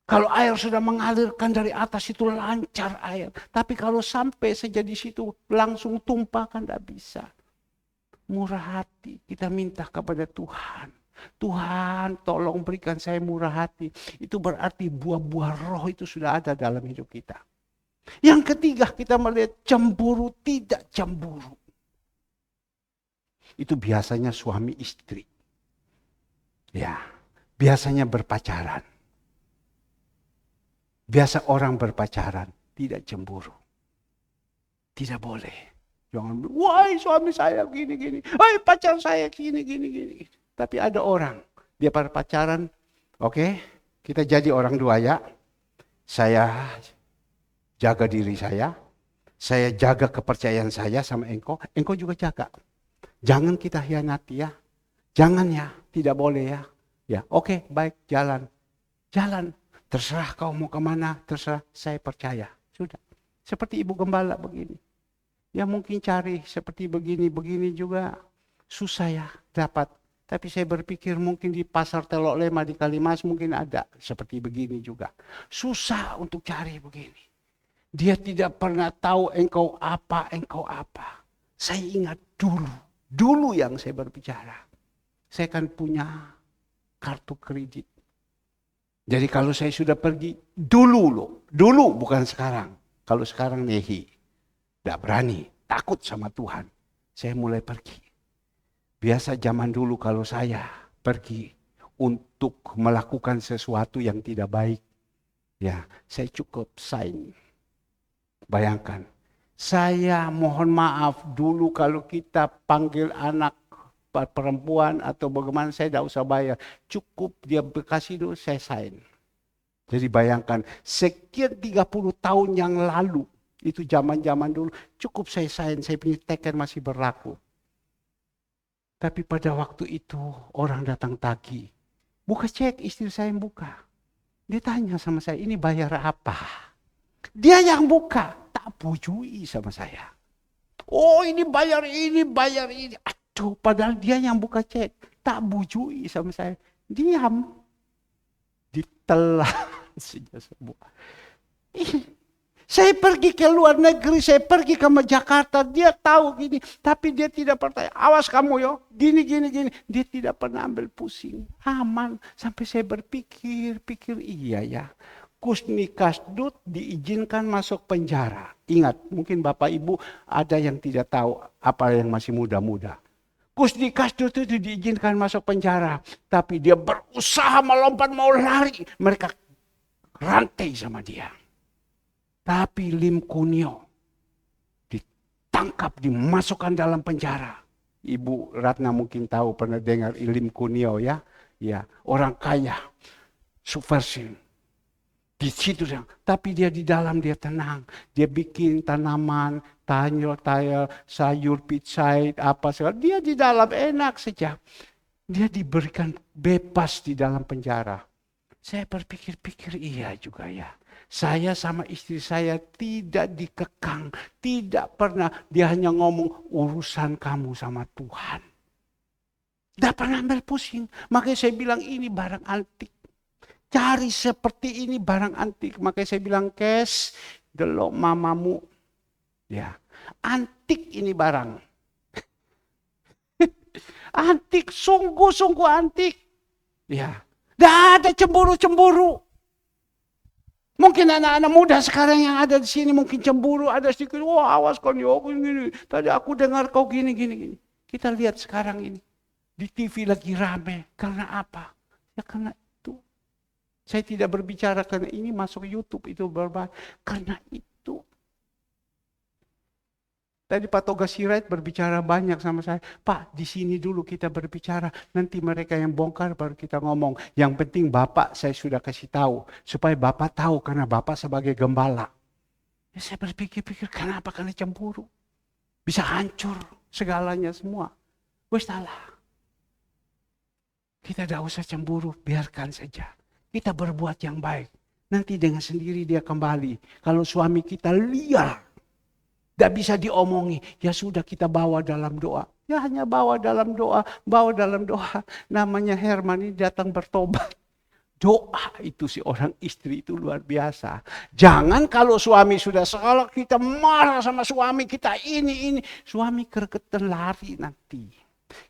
Kalau air sudah mengalirkan dari atas itu lancar air. Tapi kalau sampai saja di situ langsung tumpah kan tidak bisa. Murah hati kita minta kepada Tuhan. Tuhan tolong berikan saya murah hati. Itu berarti buah-buah roh itu sudah ada dalam hidup kita. Yang ketiga kita melihat cemburu, tidak cemburu. Itu biasanya suami istri. Ya, biasanya berpacaran. Biasa orang berpacaran, tidak cemburu. Tidak boleh. Jangan, wah suami saya gini. Wah pacar saya gini. Tapi ada orang, dia berpacaran, oke, kita jadi orang dua ya. Saya jaga diri saya jaga kepercayaan saya sama engkau juga jaga. Jangan kita hianati ya. Jangan ya, tidak boleh ya. Ya, oke, baik, jalan. Terserah kau mau kemana, terserah, saya percaya. Sudah. Seperti ibu gembala begini. Ya mungkin cari seperti begini juga susah ya dapat. Tapi saya berpikir mungkin di pasar Telok Lema di Kalimas mungkin ada seperti begini juga. Susah untuk cari begini. Dia tidak pernah tahu engkau apa. Saya ingat dulu yang saya berbicara. Saya kan punya kartu kredit. Jadi kalau saya sudah pergi, dulu bukan sekarang. Kalau sekarang nehi, tidak berani, takut sama Tuhan. Saya mulai pergi. Biasa zaman dulu kalau saya pergi untuk melakukan sesuatu yang tidak baik, ya saya cukup sign. Bayangkan, saya mohon maaf dulu kalau kita panggil anak perempuan atau bagaimana saya tidak usah bayar. Cukup dia berkasih dulu saya sign. Jadi bayangkan, sekian 30 tahun yang lalu, itu zaman-zaman dulu, cukup saya sign, saya punya teken masih berlaku. Tapi pada waktu itu orang datang tagih. Buka cek, istri saya yang buka. Dia tanya sama saya, ini bayar apa? Dia yang buka, tak bujui sama saya. Oh ini bayar ini. Aduh, padahal dia yang buka cek. Tak bujui sama saya. Diam. Ditelan saja semua. Saya pergi ke luar negeri, saya pergi ke Jakarta, dia tahu gini, tapi dia tidak percaya. Awas kamu yo, gini. Dia tidak pernah ambil pusing, aman. Sampai saya berpikir iya ya. Kusni Kasdut diizinkan masuk penjara. Ingat, mungkin Bapak Ibu ada yang tidak tahu, apa yang masih muda-muda. Kusni Kasdut itu diizinkan masuk penjara, tapi dia berusaha melompat mau lari. Mereka rantai sama dia. Tapi Lim Kunio ditangkap, dimasukkan dalam penjara. Ibu Ratna mungkin tahu, pernah dengar Lim Kunio ya. Ya, orang kaya, subversif. Di situ, tapi dia di dalam dia tenang. Dia bikin tanaman, tayal, sayur, pitsai, apa segala. Dia di dalam enak saja. Dia diberikan bebas di dalam penjara. Saya berpikir-pikir iya juga ya. Saya sama istri saya tidak dikekang, tidak pernah. Dia hanya ngomong urusan kamu sama Tuhan. Tidak pernah ambil pusing. Makanya saya bilang ini barang antik. Cari seperti ini barang antik. Makanya saya bilang, Kes, delok mamamu. Ya, antik ini barang. Antik, sungguh-sungguh antik. Ya, tidak ada cemburu-cemburu. Mungkin anak-anak muda sekarang yang ada di sini mungkin cemburu, ada sedikit, wah awas kau gini. Tadi aku dengar kau gini. Kita lihat sekarang ini. Di TV lagi rame. Karena apa? Ya karena itu. Saya tidak berbicara karena ini masuk YouTube itu berbahaya. Karena itu. Tadi Pak Toga Sirait berbicara banyak sama saya. Pak, di sini dulu kita berbicara. Nanti mereka yang bongkar baru kita ngomong. Yang penting Bapak saya sudah kasih tahu. Supaya Bapak tahu karena Bapak sebagai gembala. Ya saya berpikir-pikir kenapa? Karena cemburu. Bisa hancur segalanya semua. Wes salah. Kita tidak usah cemburu, biarkan saja. Kita berbuat yang baik. Nanti dengan sendiri dia kembali. Kalau suami kita liar, tidak bisa diomongi. Ya sudah kita bawa dalam doa. Ya hanya bawa dalam doa. Namanya Herman ini datang bertobat. Doa itu si orang istri itu luar biasa. Jangan kalau suami sudah sekolah kita marah sama suami kita ini. Suami kergetan lari nanti.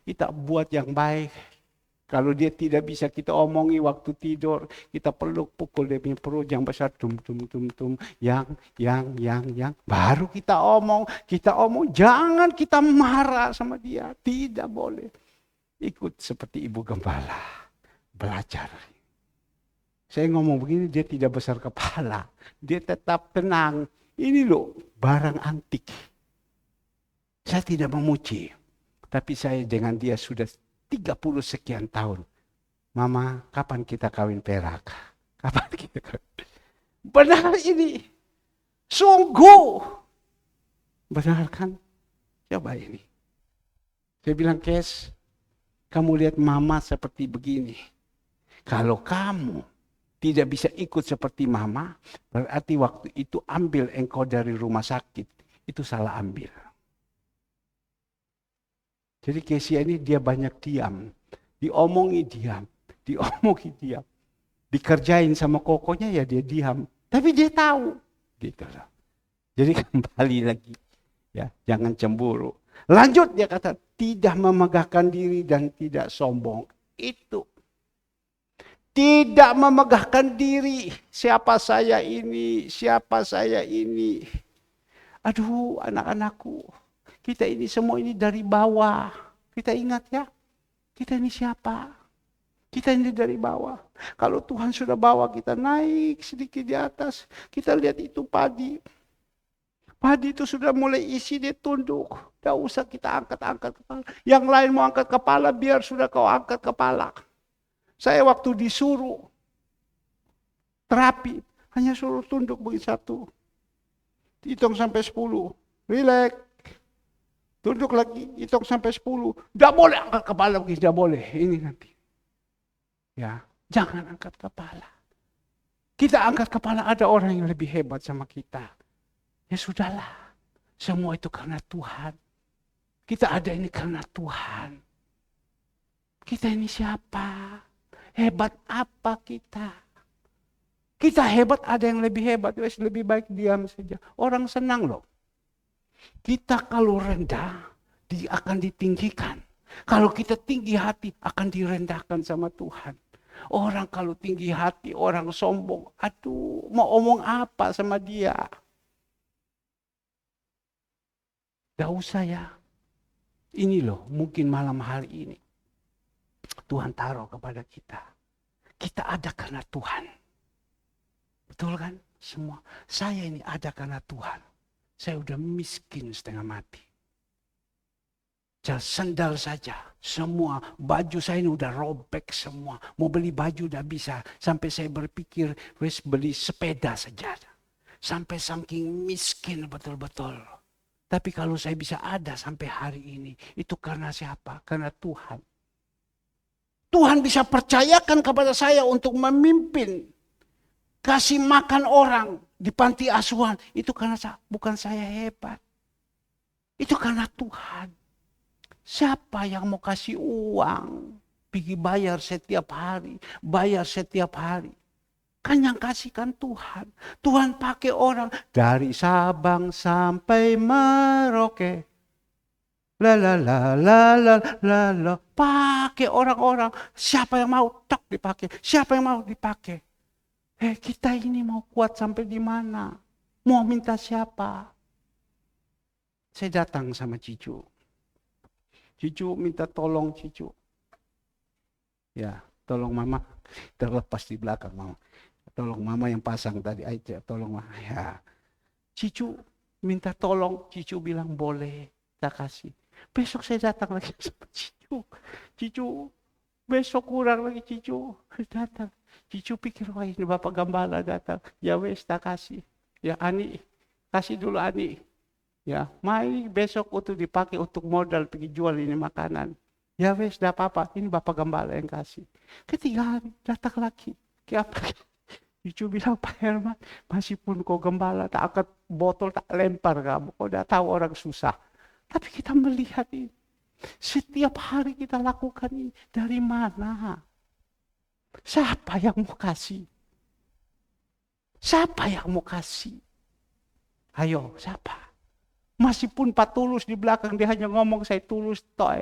Kita buat yang baik. Kalau dia tidak bisa kita omongi waktu tidur, kita peluk pukul dia punya perut yang besar, tum, yang. Baru kita omong, jangan kita marah sama dia, tidak boleh. Ikut seperti ibu gembala, belajar. Saya ngomong begini, dia tidak besar kepala, dia tetap tenang. Ini loh, barang antik. Saya tidak memuji, tapi saya dengan dia sudah 30 sekian tahun. Mama, kapan kita kawin perak? Kapan kita kawin? Benar ini. Sungguh. Benar kan? Coba ini. Saya bilang, Kes, kamu lihat mama seperti begini. Kalau kamu tidak bisa ikut seperti mama, berarti waktu itu ambil engkau dari rumah sakit. Itu salah ambil. Jadi Kesia ini dia banyak diam. Diomongi diam. Dikerjain sama kokonya ya dia diam. Tapi dia tahu. Gitu loh. Jadi kembali lagi. Ya, jangan cemburu. Lanjut dia kata, tidak memegahkan diri dan tidak sombong. Itu. Tidak memegahkan diri. Siapa saya ini? Aduh anak-anakku. Kita ini semua ini dari bawah. Kita ingat ya. Kita ini siapa? Kita ini dari bawah. Kalau Tuhan sudah bawa kita naik sedikit di atas. Kita lihat itu padi. Padi itu sudah mulai isi, dia tunduk. Tidak usah kita angkat-angkat kepala. Yang lain mau angkat kepala, biar sudah kau angkat kepala. Saya waktu disuruh terapi, hanya suruh tunduk begitu satu. Hitung sampai 10. Relax. Tunduk lagi, hitung sampai 10. Tidak boleh angkat kepala begini, tidak boleh. Ini nanti. Ya, jangan angkat kepala. Kita angkat kepala, ada orang yang lebih hebat sama kita. Ya sudahlah. Semua itu karena Tuhan. Kita ada ini karena Tuhan. Kita ini siapa? Hebat apa kita? Kita hebat, ada yang lebih hebat. Lebih baik diam saja. Orang senang loh. Kita kalau rendah, dia akan ditinggikan. Kalau kita tinggi hati, akan direndahkan sama Tuhan. Orang kalau tinggi hati, orang sombong, aduh, mau omong apa sama dia? Gak usah ya. Ini loh, mungkin malam hari ini, Tuhan taruh kepada kita. Kita ada karena Tuhan. Betul kan? Semua. Saya ini ada karena Tuhan. Saya udah miskin setengah mati. Sendal saja. Semua. Baju saya ini udah robek semua. Mau beli baju udah bisa. Sampai saya berpikir, wes beli sepeda saja. Sampai saking miskin betul-betul. Tapi kalau saya bisa ada sampai hari ini. Itu karena siapa? Karena Tuhan. Tuhan bisa percayakan kepada saya untuk memimpin. Kasih makan orang di panti asuhan. Itu karena bukan saya hebat. Itu karena Tuhan. Siapa yang mau kasih uang? Pergi bayar setiap hari. Bayar setiap hari. Kan yang kasihkan Tuhan. Tuhan pakai orang dari Sabang sampai Merauke. La la la la la la la. Pakai orang-orang. Siapa yang mau tak dipakai. Siapa yang mau dipakai. Kita ini mau kuat sampai di mana? Mau minta siapa? Saya datang sama Cicu. Cicu minta tolong Cicu. Ya, tolong Mama. Terlepas di belakang Mama. Tolong Mama yang pasang tadi aja. Tolong Mama. Ya. Cicu minta tolong. Cicu bilang boleh. Tak kasih. Besok saya datang lagi sama Cicu. Cicu. Besok kurang lagi Cicu. Datang. Cicu pikir, wah ini Bapak Gembala datang. Ya wes tak kasih. Ya Ani. Kasih dulu Ani. Ya, mai besok untuk dipakai untuk modal pergi jual ini makanan. Ya wes, dah apa-apa. Ini Bapak Gembala yang kasih. Ketiga hari datang lagi. Apa? Cucu bilang, Pak Herman, masih pun kau gembala tak angkat botol tak lempar kamu. Kau dah tahu orang susah. Tapi kita melihat ini. Setiap hari kita lakukan ini. Dari mana? Siapa yang mau kasih? Siapa yang mau kasih? Ayo, siapa? Masih pun Pak Tulus di belakang, dia hanya ngomong saya tulus toh.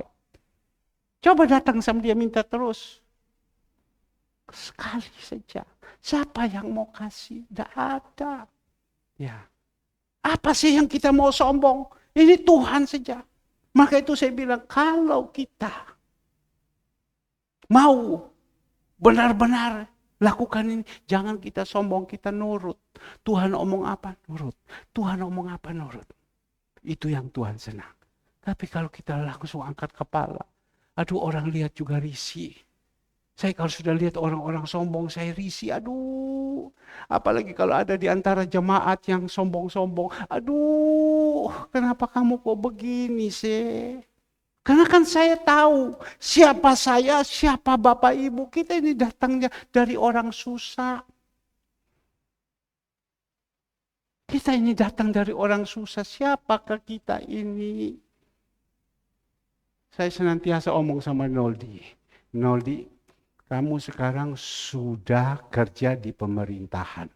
Coba datang sama dia minta terus. Sekali saja. Siapa yang mau kasih? Tidak ada. Ya. Apa sih yang kita mau sombong? Ini Tuhan saja. Maka itu saya bilang, kalau kita mau benar-benar lakukan ini, jangan kita sombong, kita nurut. Tuhan omong apa? Nurut. Tuhan omong apa? Nurut. Itu yang Tuhan senang. Tapi kalau kita langsung angkat kepala, aduh orang lihat juga risih. Saya kalau sudah lihat orang-orang sombong, saya risih. Aduh, apalagi kalau ada di antara jemaat yang sombong-sombong. Aduh, kenapa kamu kok begini sih? Karena kan saya tahu siapa saya, siapa Bapak Ibu. Kita ini datangnya dari orang susah. Kita ini datang dari orang susah. Siapakah kita ini? Saya senantiasa omong sama Noldi. Noldi, kamu sekarang sudah kerja di pemerintahan.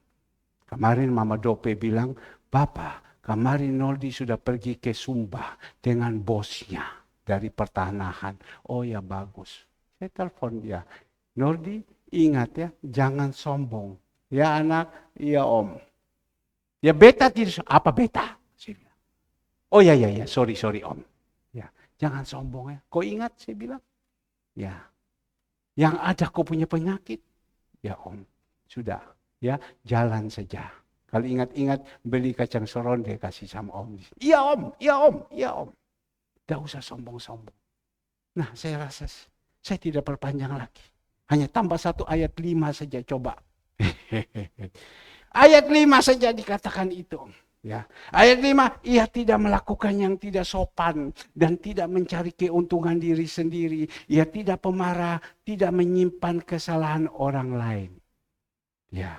Kemarin Mama Dope bilang, Bapak, kemarin Noldi sudah pergi ke Sumba dengan bosnya dari pertanahan. Oh ya bagus. Saya telepon dia. Noldi, ingat ya, jangan sombong. Ya anak, iya om. Ya beta tidak, apa beta? Oh ya, sorry om. Ya, jangan sombong ya. Kau ingat saya bilang? Ya, yang ada kau punya penyakit. Ya om, sudah. Ya, jalan saja. Kalau ingat-ingat beli kacang seronde kasih sama om. Iya om. Tidak usah sombong-sombong. Nah, saya rasa saya tidak perpanjang lagi. Hanya tambah satu ayat 5 saja coba. Ayat 5 saja dikatakan itu. Ya. Ayat 5, ia tidak melakukan yang tidak sopan dan tidak mencari keuntungan diri sendiri. Ia tidak pemarah, tidak menyimpan kesalahan orang lain. Ya.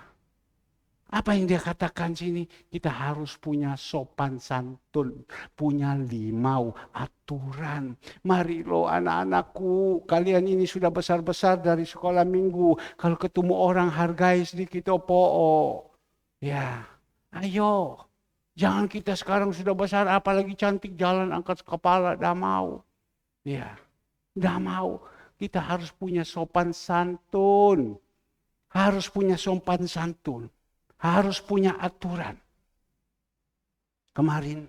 Apa yang dia katakan sini? Kita harus punya sopan santun, punya limau, aturan. Mari lo anak-anakku, kalian ini sudah besar-besar dari sekolah minggu. Kalau ketemu orang hargai sedikit opo. Ya, ayo. Jangan kita sekarang sudah besar, apalagi cantik jalan angkat kepala, dah mau. Ya, dah mau. Kita harus punya sopan santun. Harus punya sopan santun. Harus punya aturan. Kemarin,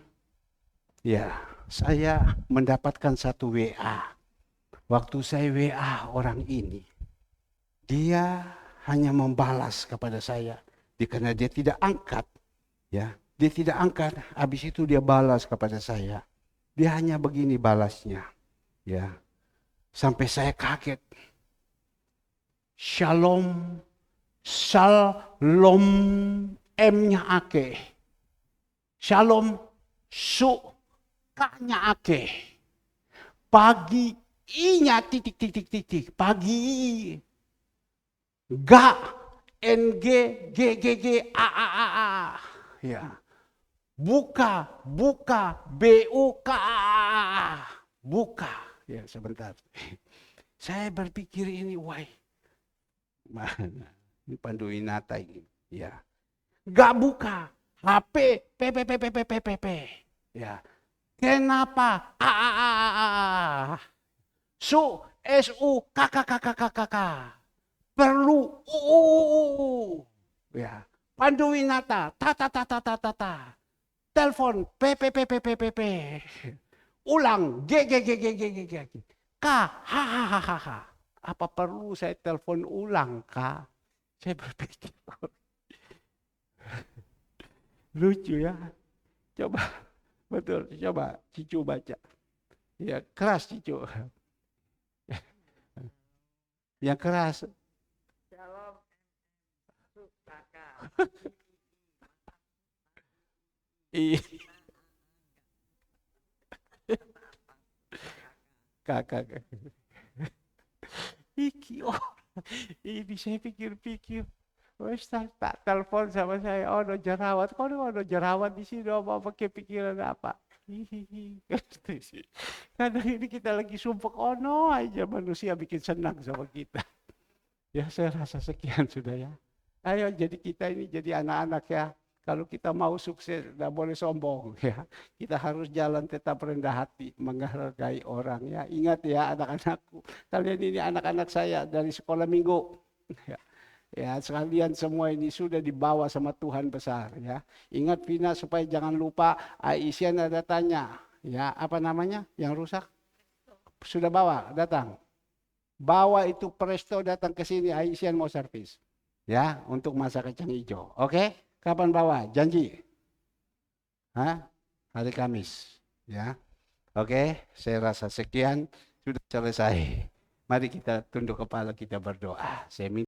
ya, saya mendapatkan satu WA. Waktu saya WA orang ini, dia hanya membalas kepada saya. Karena dia tidak angkat. Ya, dia tidak angkat. Habis itu dia balas kepada saya. Dia hanya begini balasnya. Ya, sampai saya kaget. Shalom. M-nya ake. Shalom su-nya ake. Pagi i-nya titik. Pagi ga ng g a. Ya. Buka buka. Ya sebentar. Saya berpikir ini, wah, mana? Ini Pandu Winata ini. Ya. Gak buka. HP, P. Ya. Kenapa? SU, perlu, ya. Pandu Winata, telepon, P. Ulang, G. K, H. Apa perlu saya telepon ulang, K? Saya berpikir, lucu ya. Coba, betul, coba Cicu baca. Ya, keras Cicu. Yang keras. Shalom, kakak. Iya. Kakak. Ini saya pikir-pikir. Wes tak telepon sama saya, oh no jerawat, kok no jerawat di sini, apa pakai pikiran apa? Hihihi. Kadang ini kita lagi sumpah, oh no aja manusia bikin senang sama kita. Ya saya rasa sekian sudah ya. Ayo jadi kita ini jadi anak-anak ya. Kalau kita mau sukses, tidak boleh sombong ya. Kita harus jalan tetap rendah hati, menghargai orang ya. Ingat ya anak-anakku, kalian ini anak-anak saya dari sekolah minggu. Ya, sekalian semua ini sudah dibawa sama Tuhan besar ya. Ingat Vina supaya jangan lupa Aisyah ada tanya, ya apa namanya yang rusak? Sudah bawa, datang. Bawa itu presto datang ke sini Aisyah mau servis. Ya, untuk masak kacang hijau. Oke? Kapan bawa? Janji. Hah? Hari Kamis, ya. Oke, saya rasa sekian sudah selesai. Mari kita tunduk kepala kita berdoa. Saya minta